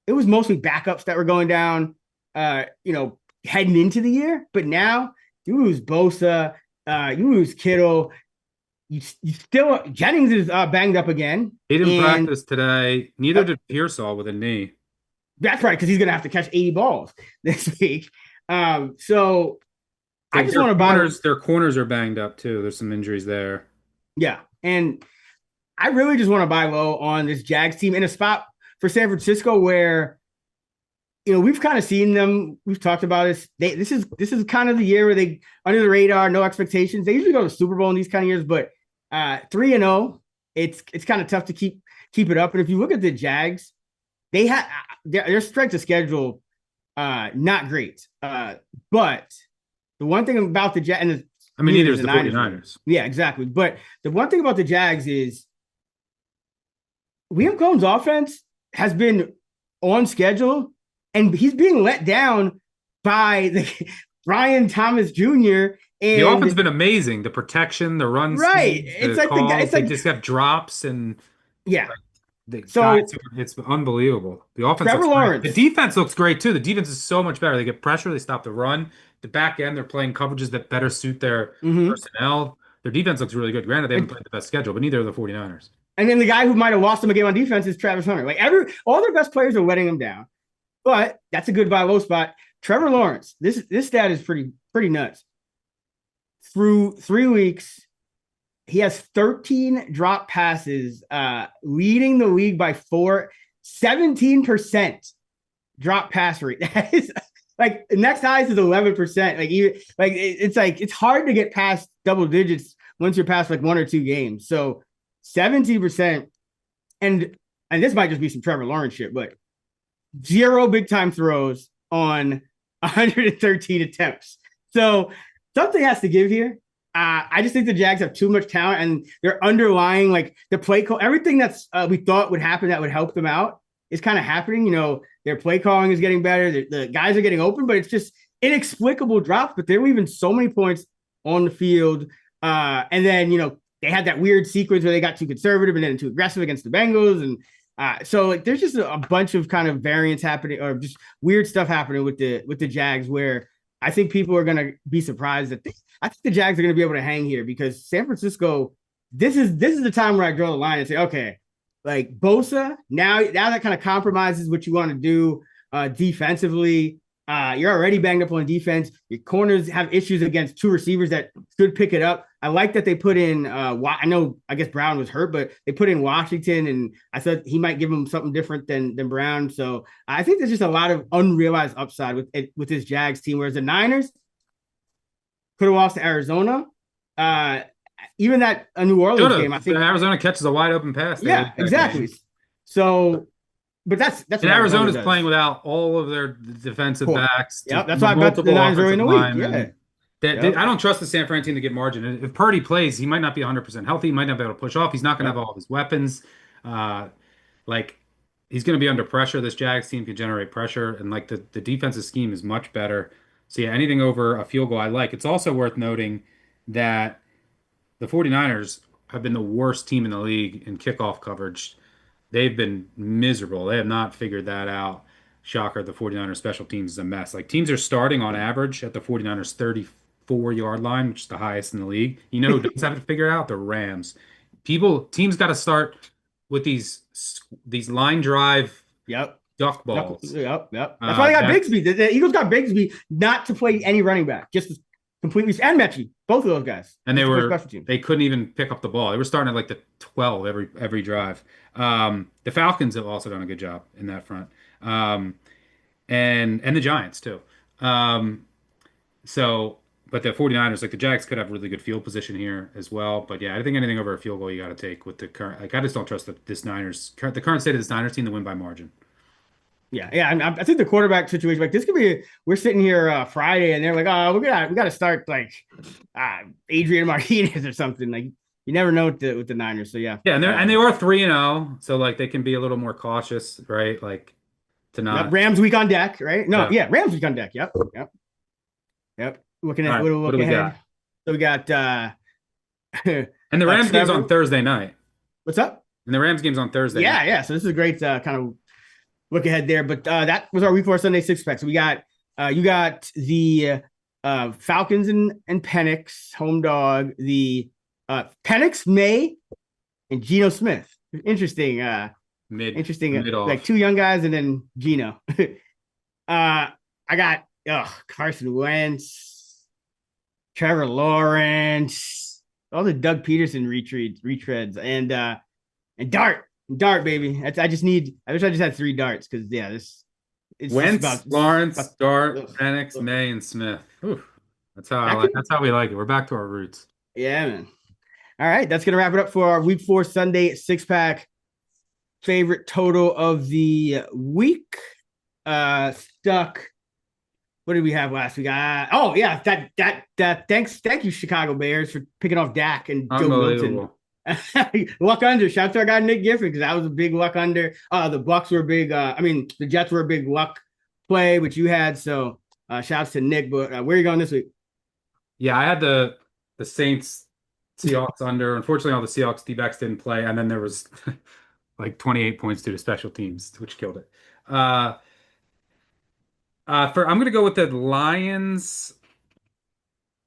A: it was mostly backups that were going down. Heading into the year, but now you lose Bosa, you lose Kittle, you still Jennings is banged up again.
B: He didn't practice today. Neither did Pearsall with a knee.
A: That's right, because he's gonna have to catch 80 balls this week. So I just want to buy
B: their corners are banged up too. There's some injuries there.
A: Yeah, and I really just want to buy low on this Jags team in a spot for San Francisco where we've kind of seen them. We've talked about this. This is kind of the year where they under the radar, no expectations. They usually go to Super Bowl in these kind of years, but 3-0, it's kind of tough to keep it up. And if you look at the Jags, they have their strength of schedule, not great. But the one thing about the Jags,
B: neither is the 49ers.
A: Yeah, exactly. But the one thing about the Jags is Liam Cohen's offense has been on schedule. And he's being let down by Brian Thomas Jr. And
B: the offense has been amazing. The protection, the runs,
A: right?
B: They just have drops and
A: yeah.
B: It's unbelievable. The offense,
A: Trevor Lawrence.
B: The defense looks great too. The defense is so much better. They get pressure. They stop the run. The back end, they're playing coverages that better suit their personnel. Their defense looks really good. Granted, they haven't played the best schedule, but neither are the 49ers.
A: And then the guy who might have lost them a game on defense is Travis Hunter. Like all their best players are letting them down. But that's a good buy low spot. Trevor Lawrence, this stat is pretty nuts. Through 3 weeks, he has 13 drop passes, leading the league by 17% drop pass rate. That is like next highest is 11%. It's hard to get past double digits once you're past like 1 or 2 games. So 17%, and this might just be some Trevor Lawrence shit, but 0 big time throws on 113 attempts. So something has to give here. I just think the Jags have too much talent, and they're underlying like the play call. Everything that's we thought would happen that would help them out is kind of happening. Their play calling is getting better. The guys are getting open, but it's just inexplicable drops. But they're leaving so many points on the field. And then they had that weird sequence where they got too conservative and then too aggressive against the Bengals, and so like there's just a bunch of kind of variance happening or just weird stuff happening with the Jags where I think people are going to be surprised that I think the Jags are going to be able to hang here because San Francisco. This is the time where I draw the line and say, okay, like Bosa now that kind of compromises what you want to do defensively. You're already banged up on defense. Your corners have issues against two receivers that should pick it up. I like that they put in. I know I guess Brown was hurt, but they put in Washington, and I thought he might give him something different than Brown. So I think there's just a lot of unrealized upside with this Jags team. Whereas the Niners could have lost to Arizona. Uh, Even that New Orleans game, I
B: If
A: think.
B: Arizona catches a wide open pass, they lose
A: Yeah,
B: that game.
A: exactly. So, but that's
B: And
A: what Arizona
B: Arizona's
A: does.
B: playing without all of their defensive
A: Core.
B: backs,
A: Yep, that's why I bet the
B: multiple
A: Niners early in
B: offensive
A: the week. Yeah.
B: linemen. I
A: Yep.
B: don't trust the San Fran team to get margin. If Purdy plays, he might not be 100% healthy. He might not be able to push off. He's not going to have
A: Yep.
B: all of his weapons. Uh, like he's going to be under pressure. This Jags team can generate pressure, and like the defensive scheme is much better. So yeah, anything over a field goal, I like. It's also worth noting that the 49ers have been the worst team in the league in kickoff coverage. They've been miserable. They have not figured that out. Shocker, the 49ers special teams is a mess. Like teams are starting on average at the 49ers 34-yard line, which is the highest in the league. You know who does have it figured out? The Rams. Teams got to start with these line drive
A: Yep.
B: duck balls.
A: Yep. That's why they got
B: That's
A: Bigsby. The Eagles got Bigsby not to play any running back, just to completely and Mechie, both of those guys,
B: and
A: just to play special teams.
B: they couldn't even pick up the ball. They were starting at like the 12 every drive. The Falcons have also done a good job in that front. Um, and the Giants too. Um, so, but the 49ers, like the Jags could have really good field position here as well. But yeah, I think anything over a field goal you got to take with the current. Like I just don't trust the current state of this Niners team to win by margin.
A: Yeah. I think the quarterback situation, like this could be. We're sitting here Friday, and they're like, "Oh, we got to start like Adrian Martinez or something." Like you never know with the Niners. So yeah,
B: Yeah, and they are 3-0, so like they can be a little more cautious, right? Like to
A: yep.
B: not.
A: Rams week on deck, right? No,
B: Yeah.
A: yeah, Rams week on deck. Yep. Looking
B: All
A: at
B: right, what
A: look
B: do we
A: ahead.
B: got?
A: So we got
B: And the Rams game's on
A: Trevor.
B: Thursday night.
A: What's up?
B: And the Rams game's on Thursday night.
A: Yeah. So this is a great kind of look ahead there. But that was our week 4 Sunday 6 pack. So we got you got the Falcons and Penix home dog. The Penix May and Geno Smith. Interesting. Interesting.
B: Mid
A: Like
B: off.
A: two young guys and then Geno. I got Carson Wentz, Trevor Lawrence, all the Doug Peterson retreads, and Dart, baby. I wish I just had three darts because yeah, this it's just
B: Wentz, Lawrence, Dart,
A: ugh,
B: Penix,
A: ugh.
B: May, and Smith. Oof. That's how I
A: That
B: like.
A: could,
B: That's how we like it. We're back to our roots.
A: yeah, man. All right, that's gonna wrap it up for our week 4 Sunday 6 pack favorite total of the week. Stuck. What did we have last week? Oh yeah, that. Thank you, Chicago Bears, for picking off Dak and Joe Milton.
B: Unbelievable.
A: Luck under. Shout out to our guy Nick Giffen because that was a big luck under. The Bucks were a big. The Jets were a big luck play, which you had. So shouts to Nick. But where are you going this week?
B: Yeah, I had the Saints Seahawks under. Unfortunately, all the Seahawks D-backs didn't play, and then there was like 28 points due to special teams, which killed it. Uh, I'm gonna go with the Lions.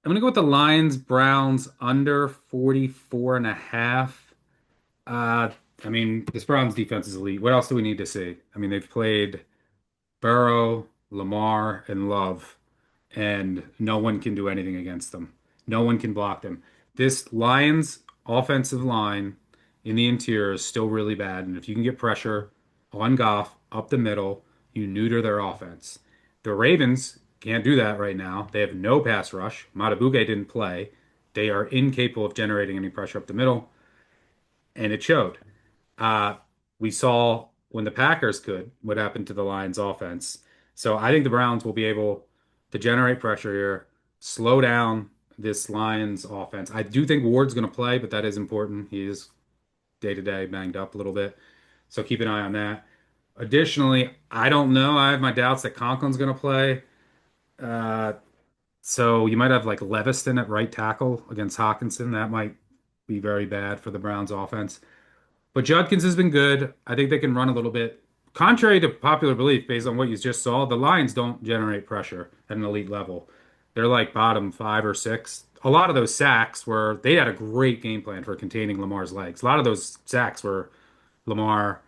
B: I'm gonna go with the Lions Browns under 44 and a half. I mean, this Browns defense is elite. What else do we need to see? I mean, they've played Burrow, Lamar, and Love, and no one can do anything against them. No one can block them. This Lions offensive line in the interior is still really bad, and if you can get pressure on Goff up the middle, you neuter their offense. The Ravens can't do that right now. They have no pass rush. Matabuke didn't play. They are incapable of generating any pressure up the middle, and it showed. Uh, we saw when the Packers could what happened to the Lions offense. So I think the Browns will be able to generate pressure here, slow down this Lions offense. I do think Ward's going to play, but that is important. He is day to day banged up a little bit. So keep an eye on that. Additionally, I don't know. I have my doubts that Conklin's going to play. Uh, so you might have like Leviston at right tackle against Hawkinson. That might be very bad for the Browns offense. But Judkins has been good. I think they can run a little bit. Contrary to popular belief, based on what you just saw, the Lions don't generate pressure at an elite level. They're like bottom 5 or 6. A lot of those sacks were they had a great game plan for containing Lamar's legs. A lot of those sacks were Lamar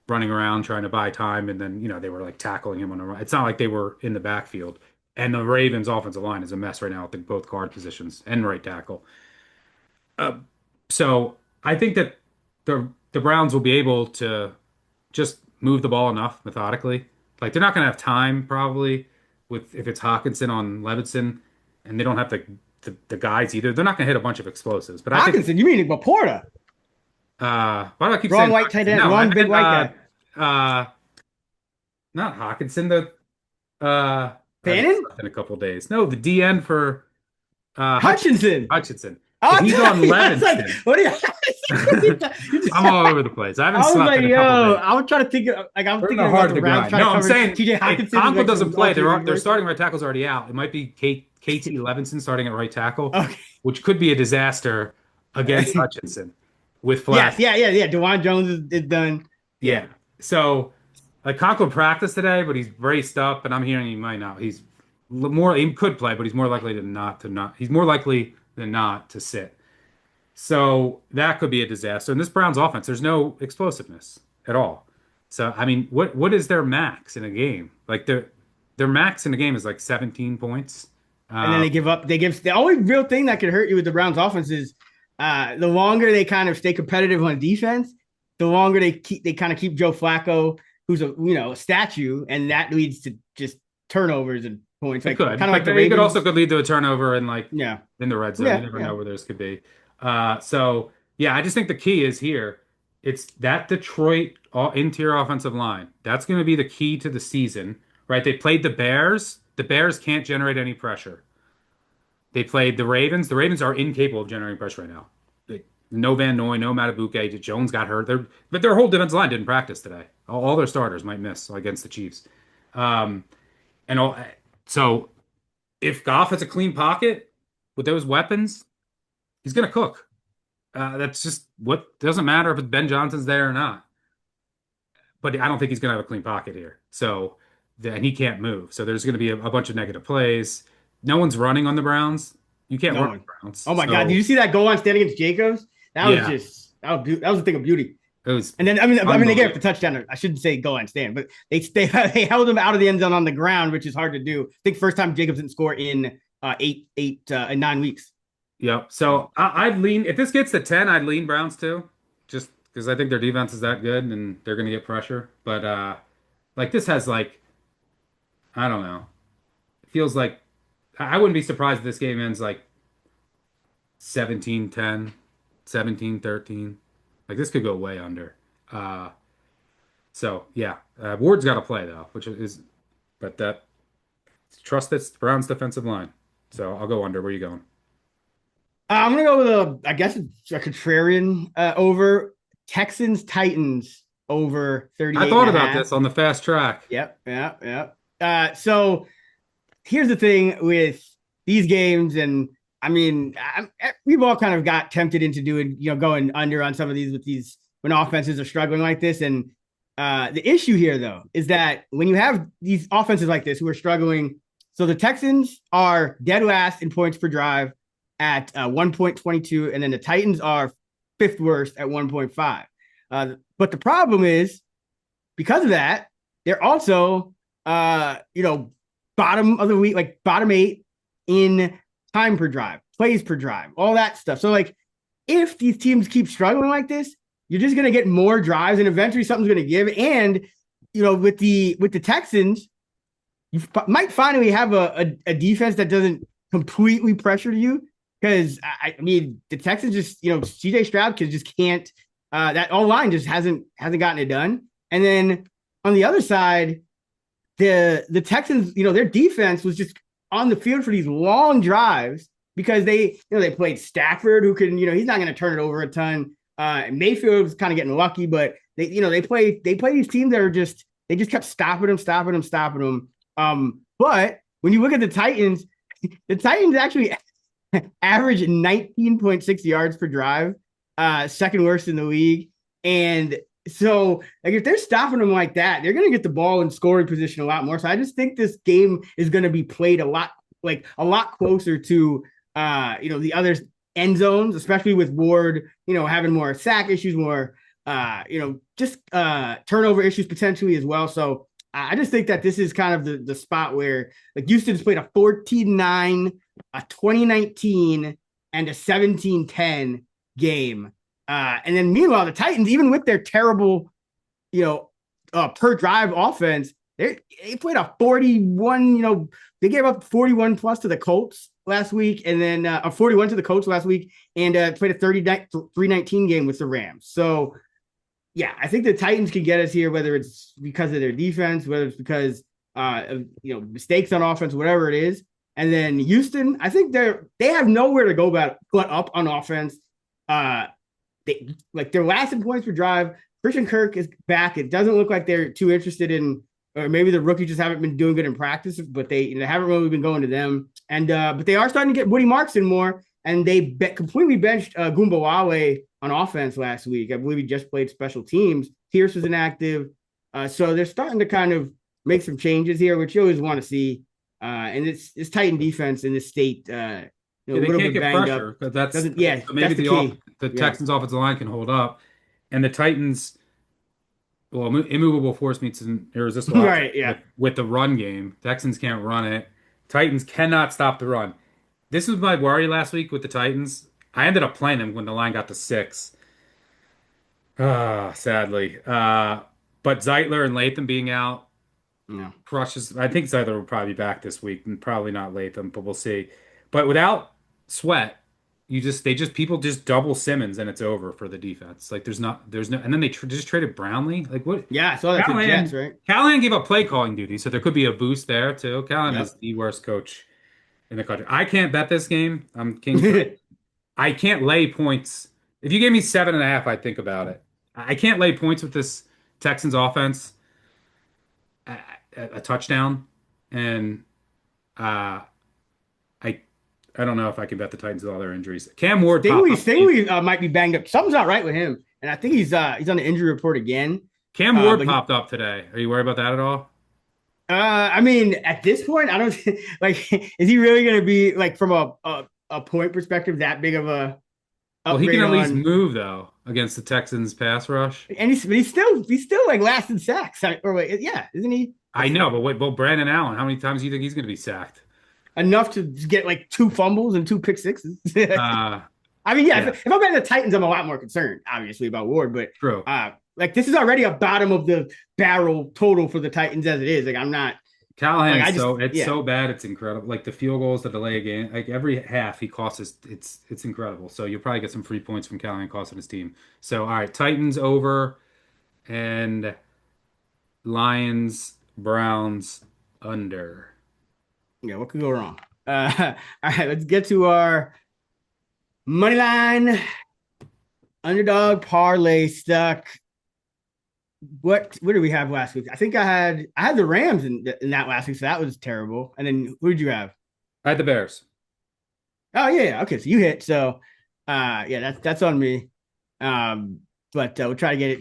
B: running around trying to buy time, and then they were like tackling him on the run. It's not like they were in the backfield. And the Ravens' offensive line is a mess right now with both guard positions and right tackle. Uh, so I think that the Browns will be able to just move the ball enough methodically. Like they're not going to have time probably with if it's Hawkinson on Levinson, and they don't have the guys either. They're not going to hit a bunch of explosives. But I think
A: Hawkinson, you mean Laporta?
B: why do I keep
A: Wrong
B: saying
A: white tight
B: Hawkinson?
A: end,
B: No, I
A: wrong big
B: meant
A: white guy.
B: not Hawkinson. The I haven't
A: Fannin?
B: slept in a couple days. No, the DN for Hutchinson.
A: Hutchinson.
B: Hutchinson. If
A: Oh,
B: he's on
A: I was like,
B: Levinson,
A: what are you? You just,
B: I'm all over the place. I haven't
A: I was
B: slept
A: like,
B: in a couple
A: yo,
B: days.
A: I was trying to think of, like, I was
B: We're in
A: thinking
B: the
A: about
B: hard
A: the
B: to
A: Browns
B: grind.
A: trying to
B: No, I'm
A: cover
B: saying
A: TJ
B: if
A: Hawkinson.
B: Conklin
A: Like
B: doesn't
A: some
B: play,
A: alternate
B: their
A: universe.
B: starting right tackle's already out. It might be KT Levinson starting at right tackle,
A: Okay.
B: which could be a disaster against Hutchinson with
A: Yes,
B: Flash.
A: yeah. Dewan Jones is done. Yeah.
B: Yeah. So, like Conklin practiced today, but he's braced up, and I'm hearing he might not. He could play, but he's more likely than not to not. He's more likely than not to sit. So that could be a disaster. And this Browns offense, there's no explosiveness at all. So I mean, what is their max in a game? Like their max in a game is like 17 points.
A: And then
B: Uh,
A: they give up. They give the only real thing that could hurt you with the Browns offense is the longer they kind of stay competitive on defense, the longer they kind of keep Joe Flacco, who's a statue, and that leads to just turnovers and points,
B: it
A: like
B: could,
A: kind of
B: but
A: like the
B: it could also
A: Ravens.
B: could lead to a turnover and like
A: Yeah,
B: in the red zone. You
A: yeah,
B: never
A: yeah.
B: know where those could be. So yeah, I just think the key is here. It's that Detroit interior offensive line. That's going to be the key to the season, right? They played the Bears. The Bears can't generate any pressure. They played the Ravens. The Ravens are incapable of generating pressure right now. No Van Noy, no Matabuke. Jones got hurt. But their whole defensive line didn't practice today. All their starters might miss against the Chiefs. Um, and all, so if Goff has a clean pocket with those weapons, he's going to cook. That's just what doesn't matter if it's Ben Johnson's there or not. But I don't think he's going to have a clean pocket here. And he can't move. So there's going to be a bunch of negative plays. No one's running on the Browns. You can't
A: No
B: run on
A: one.
B: the Browns.
A: Oh my God! Did
B: So
A: you see that goal line stand against Jacobs?
B: yeah,
A: That was a thing of beauty.
B: it was
A: And then I mean they gave up the
B: unbelievable.
A: touchdown. I shouldn't say goal line stand, but they held him out of the end zone on the ground, which is hard to do. I think first time Jacobs didn't score in in 9 weeks.
B: Yep. So I'd lean if this gets to 10, I'd lean Browns too, just because I think their defense is that good and they're going to get pressure. But like this has like I don't know. It feels like I wouldn't be surprised if this game ends like 17-10, 17-13. Like this could go way under. Uh, so yeah, Ward's got to play though, but that trust this Browns defensive line. So I'll go under. Where you going?
A: I'm gonna go with I guess it's a contrarian over Texans Titans over
B: I
A: 38 and
B: thought
A: a
B: about
A: half.
B: this on the fast track.
A: Yep. So here's the thing with these games, and I mean, we've all kind of got tempted into doing, going under on some of these with these when offenses are struggling like this. And the issue here, though, is that when you have these offenses like this who are struggling, so the Texans are dead last in points per drive at 1.22, and then the Titans are fifth worst at 1.5. But the problem is because of that, they're also, bottom of the week, like bottom 8 in time per drive, plays per drive, all that stuff. So, like, if these teams keep struggling like this, you're just going to get more drives, and eventually something's going to give. And with the Texans, you might finally have a defense that doesn't completely pressure you. Because I mean, the Texans just, CJ Stroud just can't. That all line just hasn't gotten it done. And then on the other side, the Texans, their defense was just on the field for these long drives because they played Stafford, who can, he's not going to turn it over a ton. Mayfield was kind of getting lucky, but they play these teams that are they just kept stopping them. But when you look at the Titans actually average 19.6 yards per drive, second worst in the league. And so, like, if they're stopping them like that, they're going to get the ball in scoring position a lot more. So I just think this game is going to be played a lot like a lot closer to the other end zones, especially with Ward, having more sack issues, more just turnover issues potentially as well. So I just think that this is kind of the spot where like Houston's played a 14-9, a 2019, and a 17-10 game. And then meanwhile, the Titans, even with their terrible, per drive offense, they played a 41, they gave up 41 plus to the Colts last week, and then a 41 to the Colts last week, and played a 3-19 game with the Rams. So yeah, I think the Titans can get us here, whether it's because of their defense, whether it's because of mistakes on offense, whatever it is. And then Houston, I think they have nowhere to go but up on offense. They're last in points per drive. Christian Kirk is back. It doesn't look like they're too interested in, or maybe the rookies just haven't been doing good in practice, but they haven't really been going to them. And but they are starting to get Woody Markson more, and they completely benched Gumbawale on offense last week. I believe he just played special teams. Pierce was inactive. So they're starting to kind of make some changes here, which you always want to see. And it's Titan defense in this state,
B: Yeah,
A: a
B: they
A: little
B: can't
A: bit
B: get
A: banged
B: pressure,
A: up.
B: but that's
A: Doesn't yeah,
B: so maybe
A: that's the key.
B: the
A: Yeah.
B: Texans' offensive line can hold up, and the Titans, well, immovable force meets an irresistible object
A: Right. Yeah.
B: with the run game. Texans can't run it. Titans cannot stop the run. This was my worry last week with the Titans. I ended up playing them when the line got to 6. Ah, sadly. But Zeitler and Latham being out
A: Yeah.
B: crushes. I think Zeitler will probably be back this week, and probably not Latham, but we'll see. But without Sweat, people just double Simmons and it's over for the defense. Like there's no, and then they just traded Brownlee. Like what?
A: Yeah. I saw that to the Jets, right?
B: Callahan gave up play calling duty, so there could be a boost there too. Callahan is
A: Yep.
B: the worst coach in the country. I can't bet this game. I'm king for I can't lay points. If you gave me 7.5, I'd think about it. I can't lay points with this Texans offense, a, a touchdown, and uh, I I don't know if I can bet the Titans with all their injuries. Cam Ward popped up.
A: Stingley might be banged up. Something's not right with him, and I think he's on the injury report again.
B: Cam Ward
A: But
B: popped up today. Are you worried about that at all?
A: I mean, at this point, I don't like. Is he really going to be like from a point perspective that big of a
B: Well, he can
A: upgrade
B: at least
A: on?
B: move though against the Texans pass rush.
A: And he's still like last in sacks. Or wait, yeah, isn't he?
B: I know, but wait, well, Brandon Allen, how many times do you think he's going to be sacked?
A: Enough to get like 2 fumbles and 2 pick sixes.
B: Uh,
A: I mean, yeah,
B: yeah,
A: if I'm at the Titans, I'm a lot more concerned, obviously, about Ward. But
B: true.
A: like this is already a bottom of the barrel total for the Titans as it is. Like I'm not
B: Callahan
A: like I
B: is
A: just
B: it's
A: yeah
B: so bad, it's incredible. Like the field goals, the delay a game, like every half he costs us, it's incredible. So you'll probably get some free points from Callahan costing his team. So all right, Titans over and Lions, Browns under.
A: yeah. What could go wrong? All right, let's get to our money line underdog parlay stuck. What did we have last week? I think I had the Rams in that last week, so that was terrible. And then who did you have?
B: I had the Bears.
A: Oh yeah, okay. So you hit. So yeah, that's on me. But we'll try to get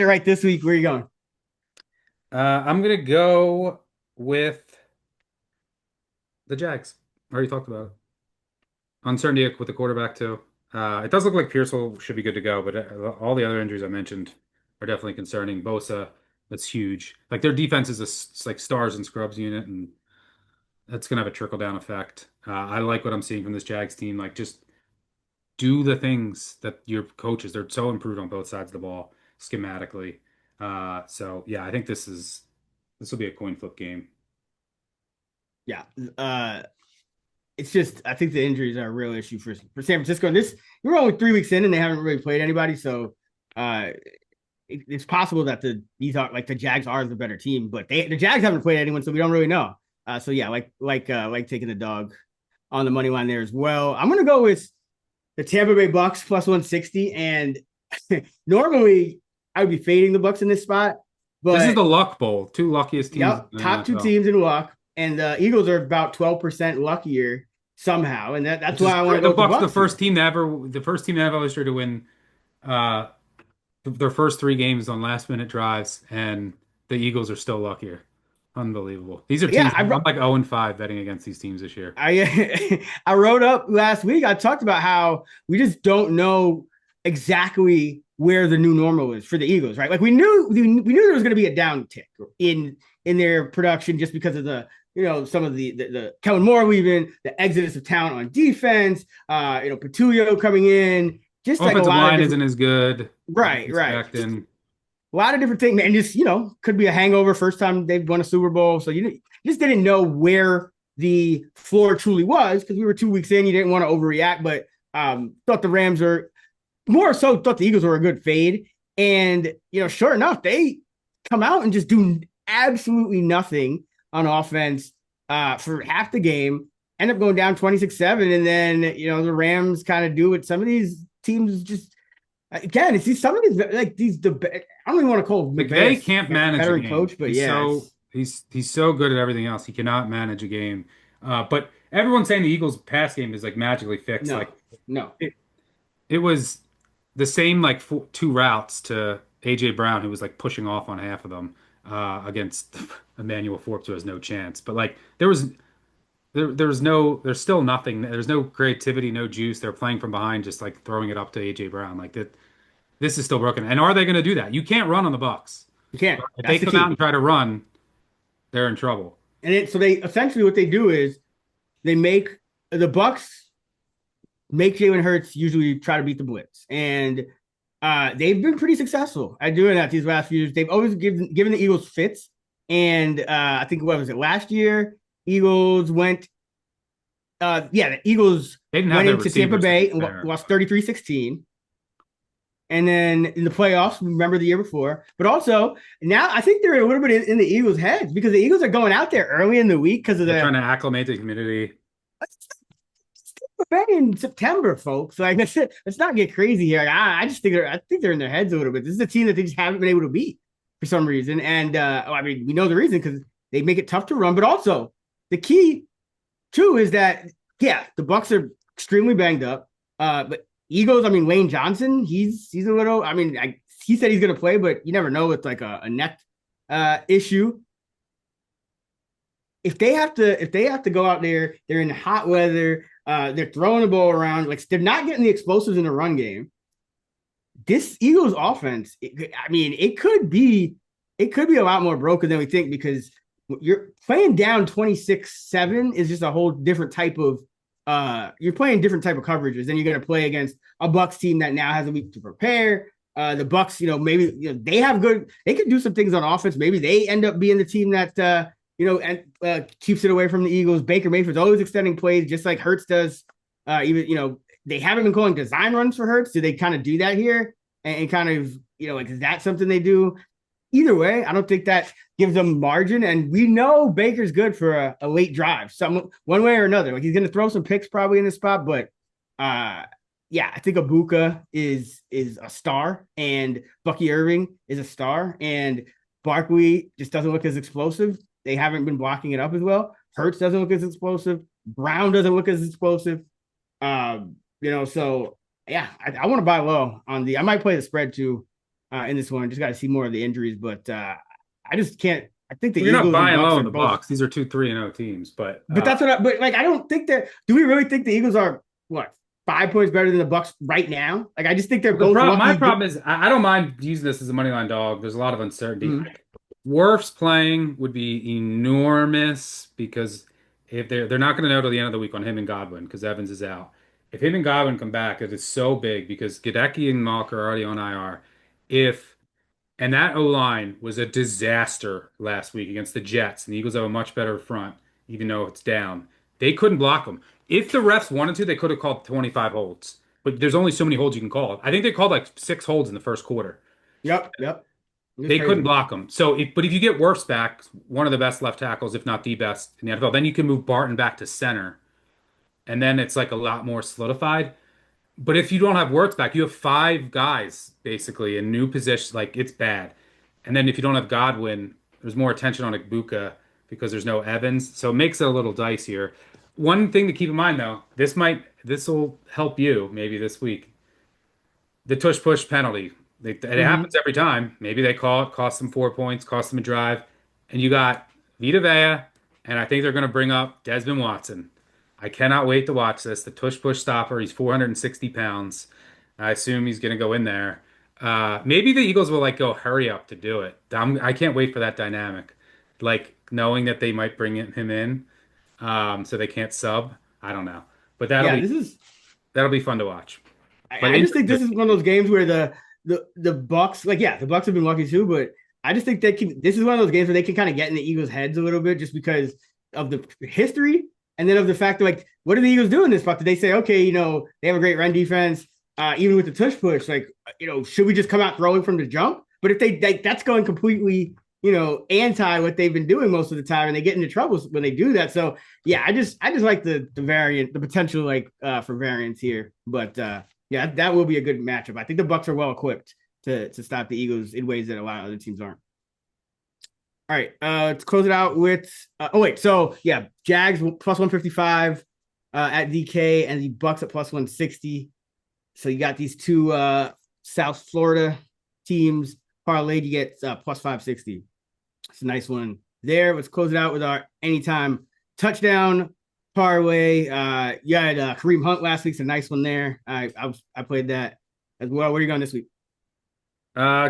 A: it right this week. Where are you going?
B: I'm gonna go with the Jags. I already talked about it. Uncertainty with the quarterback too. It does look like Pearsall should be good to go, but all the other injuries I mentioned are definitely concerning. Bosa, that's huge. Like their defense is like stars and scrubs unit, and that's gonna have a trickle down effect. I like what I'm seeing from this Jags team. Like just do the things that your coaches. They're so improved on both sides of the ball schematically. So yeah, I think this will be a coin flip game.
A: Yeah. It's just I think the injuries are a real issue for San Francisco. And we're only 3 weeks in and they haven't really played anybody. So it's possible that these are like the Jags are the better team, but the Jags haven't played anyone, so we don't really know. So yeah, like taking the dog on the money line there as well. I'm gonna go with the Tampa Bay Bucks plus 160. And normally I would be fading the Bucks in this spot,
B: This is
A: but
B: the Luck Bowl. Two luckiest teams
A: yep,
B: in the
A: top two
B: NFL.
A: teams in luck. And the Eagles are about 12% luckier somehow. And that's
B: Which is
A: why I want to go
B: the
A: with the
B: Bucks,
A: Bucks here.
B: the first team to ever history to win uh their first 3 games on last minute drives, and the Eagles are still luckier. Unbelievable. These are
A: Yeah,
B: teams. I'm like 0 and 5 betting against these teams this year.
A: I I wrote up last week. I talked about how we just don't know exactly where the new normal is for the Eagles, right? Like we knew there was going to be a downtick in their production just because of the some of the Kellen Moore leaving, the exodus of talent on defense, Petulio coming in, just like a
B: Offensive
A: lot of
B: line
A: different.
B: isn't as good.
A: Right,
B: Nobody's
A: right.
B: backed
A: Just
B: in.
A: a lot of different things, and just could be a hangover first time they've won a Super Bowl, so you just didn't know where the floor truly was because we were 2 weeks in. You didn't want to overreact, but thought the Rams are more so thought the Eagles were a good fade, and sure enough, they come out and just do absolutely nothing on offense for half the game. End up going down 26-7, and then the Rams kind of do what some of these teams just again, it's these some of these like these I don't even want to call
B: McVay
A: McVay
B: can't
A: a
B: manage a
A: veteran
B: game.
A: coach, but yeah, it's
B: He's so good at everything else. He cannot manage a game. But everyone's saying the Eagles' pass game is like magically fixed.
A: no,
B: Like
A: no.
B: it, it was the same like two routes to AJ Brown, who was like pushing off on half of them against Emmanuel Forbes, who has no chance. But like there's still nothing. There's no creativity, no juice. They're playing from behind, just like throwing it up to AJ Brown. Like that, this is still broken. And are they going to do that? You can't run on the Bucks.
A: You can't.
B: If they
A: That's the
B: come out
A: key.
B: and try to run, they're in trouble.
A: So they essentially what they do is they make the Bucks make Jalen Hurts usually try to beat the blitz, and they've been pretty successful at doing that these last few years. They've always given the Eagles fits, and I think what was it last year? Eagles went the Eagles
B: They didn't have
A: went
B: their
A: into Tampa
B: receivers, to be
A: Bay and
B: fair.
A: lost 33-16. And then in the playoffs, remember the year before, but also now I think they're a little bit in the Eagles' heads because the Eagles are going out there early in the week because of
B: They're
A: the
B: trying to acclimate the community.
A: back in September, folks. Like let's not get crazy here. Like, I just think they're in their heads a little bit. This is a team that they just haven't been able to beat for some reason, and I mean we know the reason because they make it tough to run, but also the key too is that the Bucks are extremely banged up, but Eagles. I mean Lane Johnson, he's a little. I mean he said he's going to play, but you never know with like a neck issue. If they have to go out there, they're in hot weather. They're throwing the ball around. Like they're not getting the explosives in the run game. This Eagles offense, I mean, it could be a lot more broken than we think because you're playing down 26-7 is just a whole different type of you're playing different type of coverages. Then you're going to play against a Bucks team that now has a week to prepare. The Bucks, maybe they have they could do some things on offense. Maybe they end up being the team that and keeps it away from the Eagles. Baker Mayfield's always extending plays, just like Hurts does. Even they haven't been calling design runs for Hurts. Do they kind of do that here? And kind of like is that something they do? Either way, I don't think that gives them margin. And we know Baker's good for a late drive, some one way or another. Like he's going to throw some picks probably in the spot, but I think Abuka is a star, and Bucky Irving is a star, and Barkley just doesn't look as explosive. They haven't been blocking it up as well. Hurts doesn't look as explosive. Brown doesn't look as explosive. So I want to buy low on I might play the spread too in this one. Just got to see more of the injuries, but I just can't. I think the
B: Well, you're not
A: Eagles and
B: buying
A: Bucks
B: low
A: are
B: in the
A: both.
B: Bucks. These are 2 3-0 teams, but
A: But that's what. But like, I don't think that. Do we really think the Eagles are what 5 points better than the Bucks right now? Like, I just think they're both
B: my
A: lucky.
B: problem is I don't mind using this as a money line dog. There's a lot of uncertainty.
A: Mhm.
B: Wirfs playing would be enormous because if they're not going to know till the end of the week on him and Godwin because Evans is out. If him and Godwin come back, it is so big because Gadecki and Mock are already on IR. If And that O line was a disaster last week against the Jets, and the Eagles have a much better front, even though it's down. They couldn't block them. If the refs wanted to, they could have called 25 holds, but there's only so many holds you can call. I think they called like 6 holds in the first quarter.
A: Yep. It's
B: They couldn't
A: crazy.
B: block them. But if you get Wirfs back, one of the best left tackles, if not the best in the NFL, then you can move Barton back to center, and then it's like a lot more solidified. But if you don't have Wirtz back, you have 5 guys basically in new positions. Like it's bad. And then if you don't have Godwin, there's more attention on Ibuka because there's no Evans. So it makes it a little dicier. One thing to keep in mind though, this will help you maybe this week. The tush push penalty. It
A: Hmm.
B: happens every time. Maybe they call it, cost them 4 points, cost them a drive, and you got Vita Vea, and I think they're going to bring up Desmond Watson. I cannot wait to watch this. The tush push stopper. He's 460 pounds. I assume he's going to go in there. Maybe the Eagles will like go hurry up to do it. I can't wait for that dynamic. Like knowing that they might bring him in, so they can't sub. I don't know, but
A: Yeah, this is.
B: that'll be fun to watch. But
A: I just think this
B: injuries
A: is one of those games where the Bucks, like, yeah, the Bucks have been lucky too, but I just think they can. This is one of those games where they can kind of get in the Eagles' heads a little bit, just because of the history, and then of the fact that, like, what do the Eagles do in this spot? Did they say, okay, they have a great run defense, even with the tush push, like, should we just come out throwing from the jump? But if that's going completely, anti what they've been doing most of the time, and they get into trouble when they do that. So yeah, I just like the variant, the potential, like, for variance here, but yeah, that will be a good matchup. I think the Bucks are well equipped to stop the Eagles in ways that a lot of other teams aren't. All right, let's close it out with. So yeah, Jags plus 155 at DK, and the Bucks at plus 160. So you got these two South Florida teams parlayed. You get plus 560. It's a nice one there. Let's close it out with our anytime touchdown parlay. You had Kareem Hunt last week. It's a nice one there. I played that as well. Where are you going this week?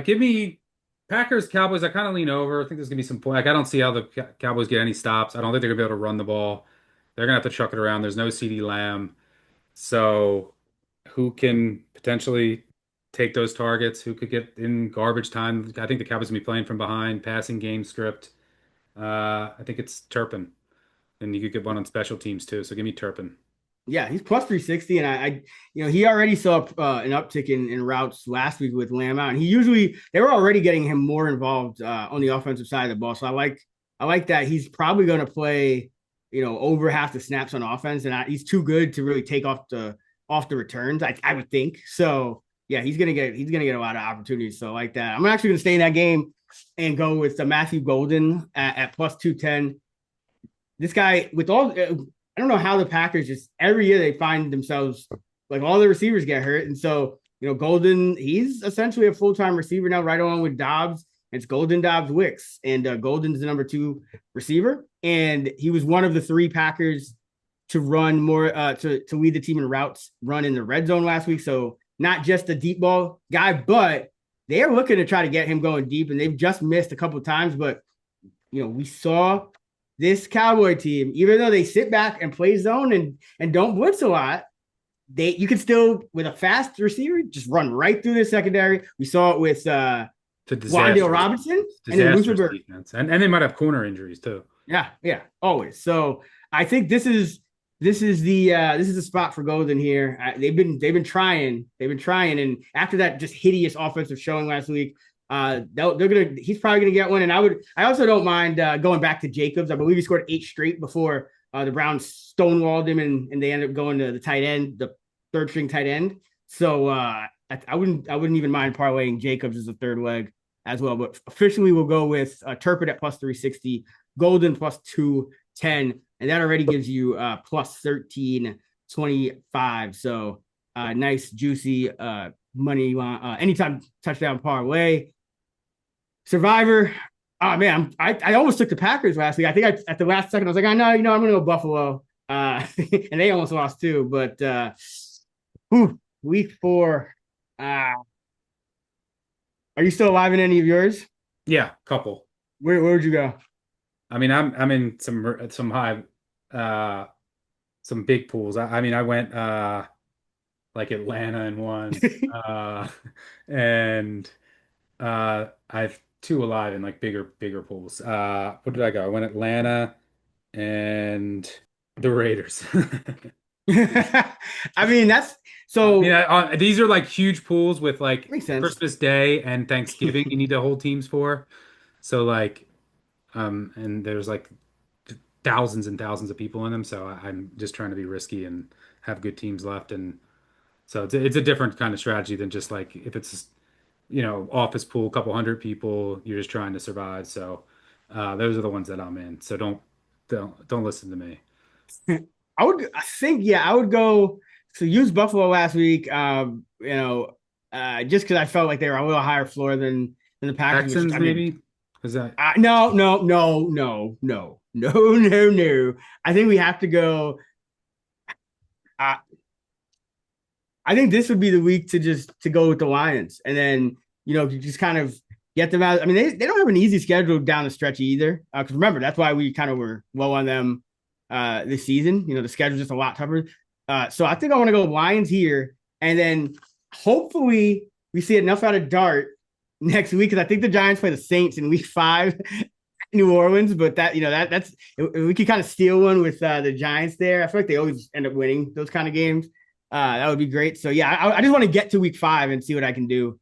B: Give me Packers, Cowboys. I kind of lean over. I think there's gonna be some point. Like I don't see how the Cowboys get any stops. I don't think they're gonna be able to run the ball. They're gonna have to chuck it around. There's no CD Lamb, so who can potentially take those targets? Who could get in garbage time? I think the Cowboys gonna be playing from behind, passing game script. I think it's Turpin, and you could get one on special teams too. So give me Turpin.
A: Yeah, he's plus 360, and he already saw an uptick in routes last week with Lamb out, and they were already getting him more involved on the offensive side of the ball. So I like that he's probably going to play, over half the snaps on offense, and he's too good to really take off the returns. I would think so. Yeah, he's gonna get a lot of opportunities. So I like that. I'm actually gonna stay in that game and go with Matthew Golden at plus 210. This guy, with all, I don't know how the Packers just every year they find themselves, like, all the receivers get hurt, and so Golden, he's essentially a full-time receiver now, right along with Dobbs. It's Golden, Dobbs, Wicks, and Golden's the number 2 receiver, and he was one of the 3 Packers to run more to lead the team in routes run in the red zone last week. So not just a deep ball guy, but they're looking to try to get him going deep, and they've just missed a couple of times. But we saw this Cowboy team, even though they sit back and play zone and don't blitz a lot, you can still, with a fast receiver, just run right through the secondary. We saw it with Wan'Dale Robinson and then Luther
B: defense, and they might have corner injuries too.
A: Yeah, always. So I think this is the spot for Golden here. They've been trying, and after that just hideous offensive showing last week, he's probably gonna get one. And I also don't mind going back to Jacobs. I believe he scored 8 straight before the Browns stonewalled him, and they ended up going to the tight end, the third string tight end. So I wouldn't even mind parlaying Jacobs as a third leg as well. But officially, we'll go with Turpin at plus 360, Golden plus 210. And that already gives you plus 1325. So nice, juicy money line, anytime touchdown parlay. Survivor. Oh, man, I almost took the Packers last week. I think at the last second, I was like, I know, I'm going to go Buffalo. And they almost lost too. But week 4. Are you still alive in any of yours?
B: Yeah, couple.
A: Where'd you go?
B: I mean, I'm in some high, some big pools. I mean, I went like Atlanta in one, and I have 2 alive in like bigger pools. What did I go? I went Atlanta and the Raiders.
A: I mean, that's so.
B: These are like huge pools with like
A: Makes sense.
B: Christmas Day and Thanksgiving. You need to hold teams for. So like, and there's like thousands and thousands of people in them. So I'm just trying to be risky and have good teams left. And so it's a different kind of strategy than just like if it's, office pool, a couple hundred people, you're just trying to survive. So those are the ones that I'm in. So don't listen to me.
A: I would go. So use Buffalo last week. Just because I felt like they were a little higher floor than the Packers.
B: Texans maybe. Is that
A: No, no, no, no, no, no, no, no. I think we have to go. Uh, I think this would be the week to go with the Lions, and then to just kind of get them out. I mean, they don't have an easy schedule down the stretch either. Because remember, that's why we kind of were low on them this season. The schedule's just a lot tougher. So I think I want to go Lions here, and then hopefully we see enough out of Dart next week, because I think the Giants play the Saints in week 5. New Orleans, but that's if we could kind of steal one with the Giants there. I feel like they always end up winning those kind of games. That would be great. So yeah, I just want to get to week 5 and see what I can do.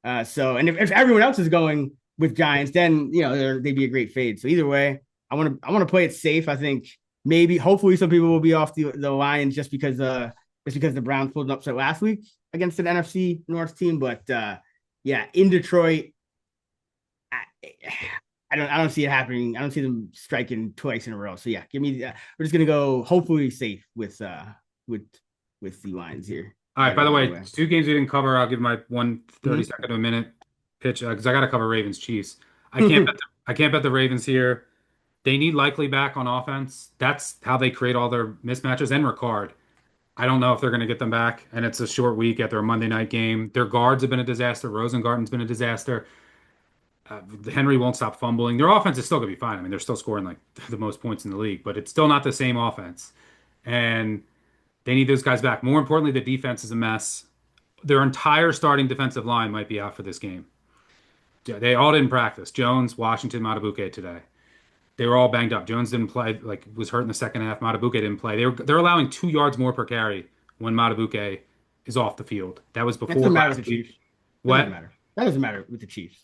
A: And if everyone else is going with Giants, then they'd be a great fade. So either way, I want to play it safe. I think hopefully some people will be off the Lions just because the Browns pulled an upset last week against an NFC North team. But yeah, in Detroit, I don't see it happening. I don't see them striking twice in a row. So yeah, give me. We're just gonna go hopefully safe with the Lions here.
B: all right? By the way, 2 games we didn't cover. I'll give my 30 second to a minute pitch because I got to cover Ravens Chiefs. I can't bet the Ravens here. They need Likely back on offense. That's how they create all their mismatches. And Ricard. I don't know if they're going to get them back, and it's a short week after a Monday night game. Their guards have been a disaster. Rosengarten's been a disaster. Henry won't stop fumbling. Their offense is still going to be fine. I mean, they're still scoring like the most points in the league, but it's still not the same offense. And they need those guys back. More importantly, the defense is a mess. Their entire starting defensive line might be out for this game. They all didn't practice. Jones, Washington, Matabuke today. They were all banged up. Jones didn't play, like was hurt in the second half. Matabuke didn't play. They're allowing 2 yards more per carry when Matabuke is off the field. That was before.
A: That doesn't matter with the Chiefs.
B: What?
A: That doesn't matter with the Chiefs.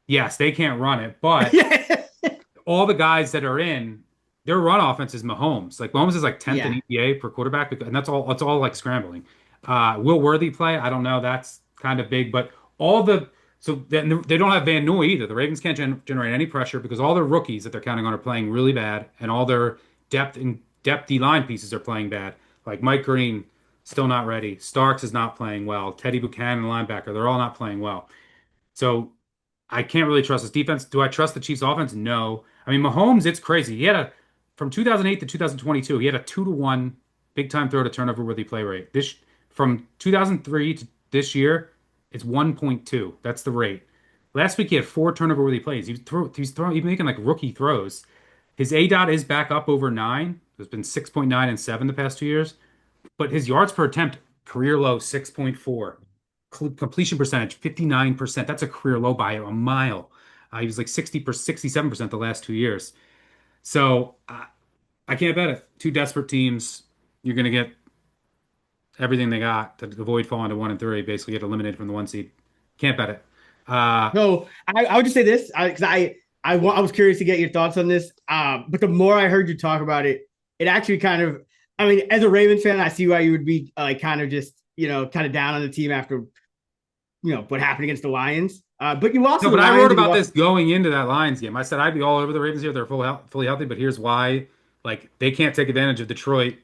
B: Yes, they can't run it, but all the guys that are in, their run offense is Mahomes. Like Mahomes is like 10th in EPA per quarterback, and that's all. It's all like scrambling. Will Worthy play? I don't know. That's kind of big, but they don't have Van Noy either. The Ravens can't generate any pressure because all their rookies that they're counting on are playing really bad, and all their depth D line pieces are playing bad. Like Mike Green, still not ready. Starks is not playing well. Teddy Buchanan, linebacker, they're all not playing well. So I can't really trust this defense. Do I trust the Chiefs offense? No. I mean, Mahomes, it's crazy. From 2008 to 2022, he had a 2-to-1 big time throw to turnover worthy play rate. From 2003 to this year, it's 1.2. That's the rate. Last week he had 4 turnover worthy plays. He's making like rookie throws. His ADOT is back up over 9. There's been 6.9 and 7 the past 2 years. But his yards per attempt, career low, 6.4. Completion percentage, 59%. That's a career low by a mile. He was like 67% the last 2 years. So I can't bet it. 2 desperate teams. You're going to get everything they got to avoid falling to 1 and 3. Basically, get eliminated from the 1 seed. Can't bet it.
A: No, I would just say this because I was curious to get your thoughts on this. But the more I heard you talk about it, it actually kind of. I mean, as a Ravens fan, I see why you would be kind of just kind of down on the team after what happened against the Lions. But you also
B: but I wrote about this going into that Lions game. I said I'd be all over the Ravens here. They're fully healthy, but here's why: like they can't take advantage of Detroit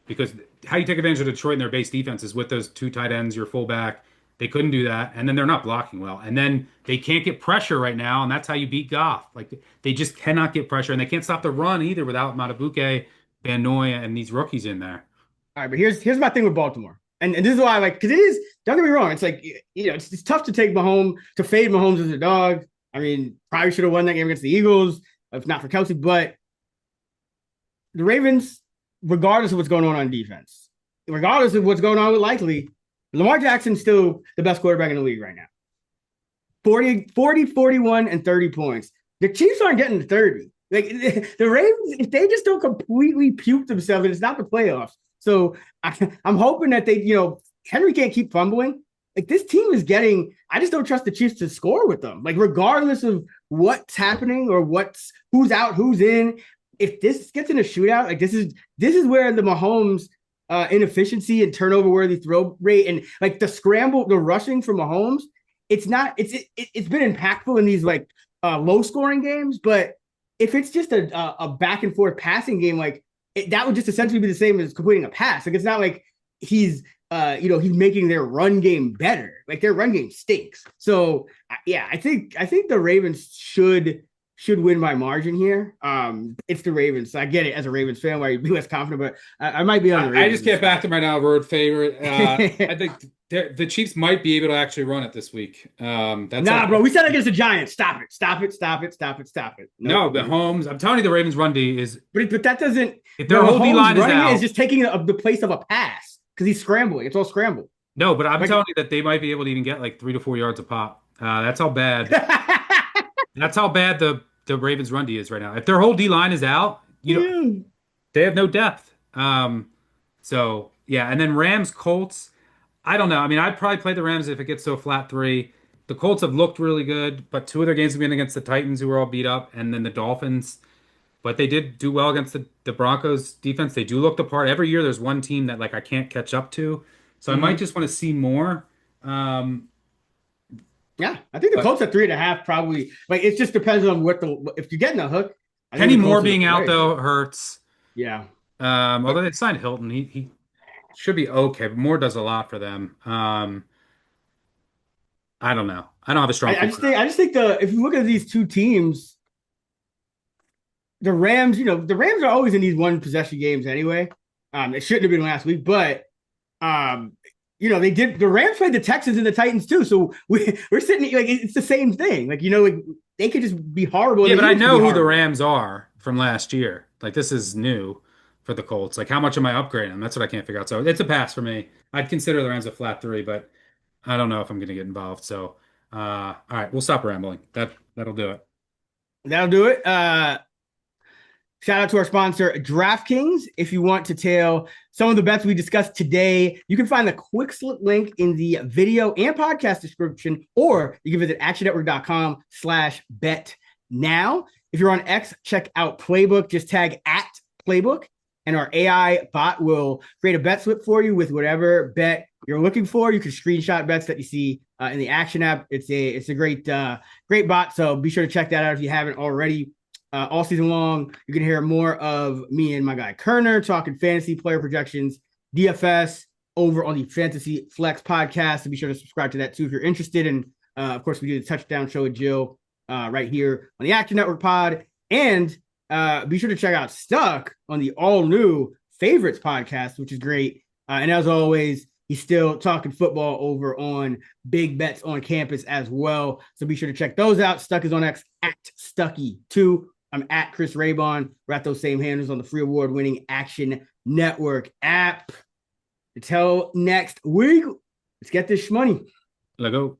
B: because how you take advantage of Detroit in their base defense is with those 2 tight ends, your fullback. They couldn't do that, and then they're not blocking well, and then they can't get pressure right now, and that's how you beat Goff. Like they just cannot get pressure, and they can't stop the run either without Matabuke, Van Noy, and these rookies in there.
A: All right, but here's my thing with Baltimore. And this is why I because it is, don't get me wrong, it's like, it's tough to fade Mahomes as a dog. I mean, probably should have won that game against the Eagles, if not for Kelsey. But the Ravens, regardless of what's going on defense, regardless of what's going on with Likely, Lamar Jackson's still the best quarterback in the league right now. 40, 41, and 30 points. The Chiefs aren't getting to 30. Like the Ravens, if they just don't completely puke themselves, and it's not the playoffs. So I'm hoping that Henry can't keep fumbling. Like this team is I just don't trust the Chiefs to score with them. Like regardless of what's happening or who's out, who's in, if this gets in a shootout, like this is where the Mahomes inefficiency and turnover worthy throw rate and like the rushing from Mahomes, it's been impactful in these like low scoring games, but if it's just a back and forth passing game, like that would just essentially be the same as completing a pass. Like it's not like he's making their run game better. Like their run game stinks. So yeah, I think the Ravens should should win by margin here. It's the Ravens. So I get it as a Ravens fan where you'd be less confident, but I might be on the
C: I
A: Ravens.
C: just can't back them right now. Road favorite. I think the Chiefs might be able to actually run it this week.
A: Nah, bro. We said against the Giants. Stop it. Stop it. Stop it. Stop it. Stop it.
C: No, the Mahomes. I'm telling you, the Ravens run D is.
A: But that doesn't.
B: If their whole D line is out,
A: is just taking the place of a pass because he's scrambling. It's all scramble.
B: No, but I'm telling you that they might be able to even get like 3 to 4 yards a pop. That's how bad. That's how bad the Ravens run D is right now. If their whole D line is out, they have no depth. So yeah, and then Rams Colts. I don't know. I mean, I'd probably play the Rams if it gets to a flat 3. The Colts have looked really good, but 2 of their games have been against the Titans, who were all beat up, and then the Dolphins. But they did do well against the Broncos defense. They do look the part. Every year there's one team that like I can't catch up to. So I might just want to see more.
A: Yeah, I think the Colts at 3.5 probably. Like it just depends on if you're getting a hook.
B: Kenny Moore being out though hurts.
A: Yeah.
B: Although they signed Hilton, he should be okay. But Moore does a lot for them. I don't know. I don't have a strong.
A: I just think if you look at these two teams, the Rams, the Rams are always in these one possession games anyway. It shouldn't have been last week, but they did. The Rams played the Texans and the Titans too, so we're sitting like it's the same thing. Like they could just be horrible.
B: Yeah, but I know who the Rams are from last year. Like this is new for the Colts. Like how much am I upgrading them? That's what I can't figure out. So it's a pass for me. I'd consider the Rams a flat 3, but I don't know if I'm going to get involved. So all right, we'll stop rambling. That'll do it.
A: That'll do it. Shout out to our sponsor, DraftKings. If you want to tail some of the bets we discussed today, you can find the quick slip link in the video and podcast description, or you can visit actionnetwork.com/bet now. If you're on X, check out Playbook. Just tag @Playbook, and our AI bot will create a bet slip for you with whatever bet you're looking for. You can screenshot bets that you see in the Action app. It's a great bot, so be sure to check that out if you haven't already. All season long, you can hear more of me and my guy Kerner talking fantasy player projections, DFS over on the Fantasy Flex podcast. So be sure to subscribe to that too if you're interested. And of course, we do the touchdown show with Jill right here on the Action Network pod. And be sure to check out Stuck on the all new Favorites podcast, which is great. And as always, he's still talking football over on Big Bets on Campus as well. So be sure to check those out. Stuck is on X @Stuckey2. I'm at Chris Raybon. We're at those same handles on the free award-winning Action Network app. Until next week, let's get this money.
B: Let go.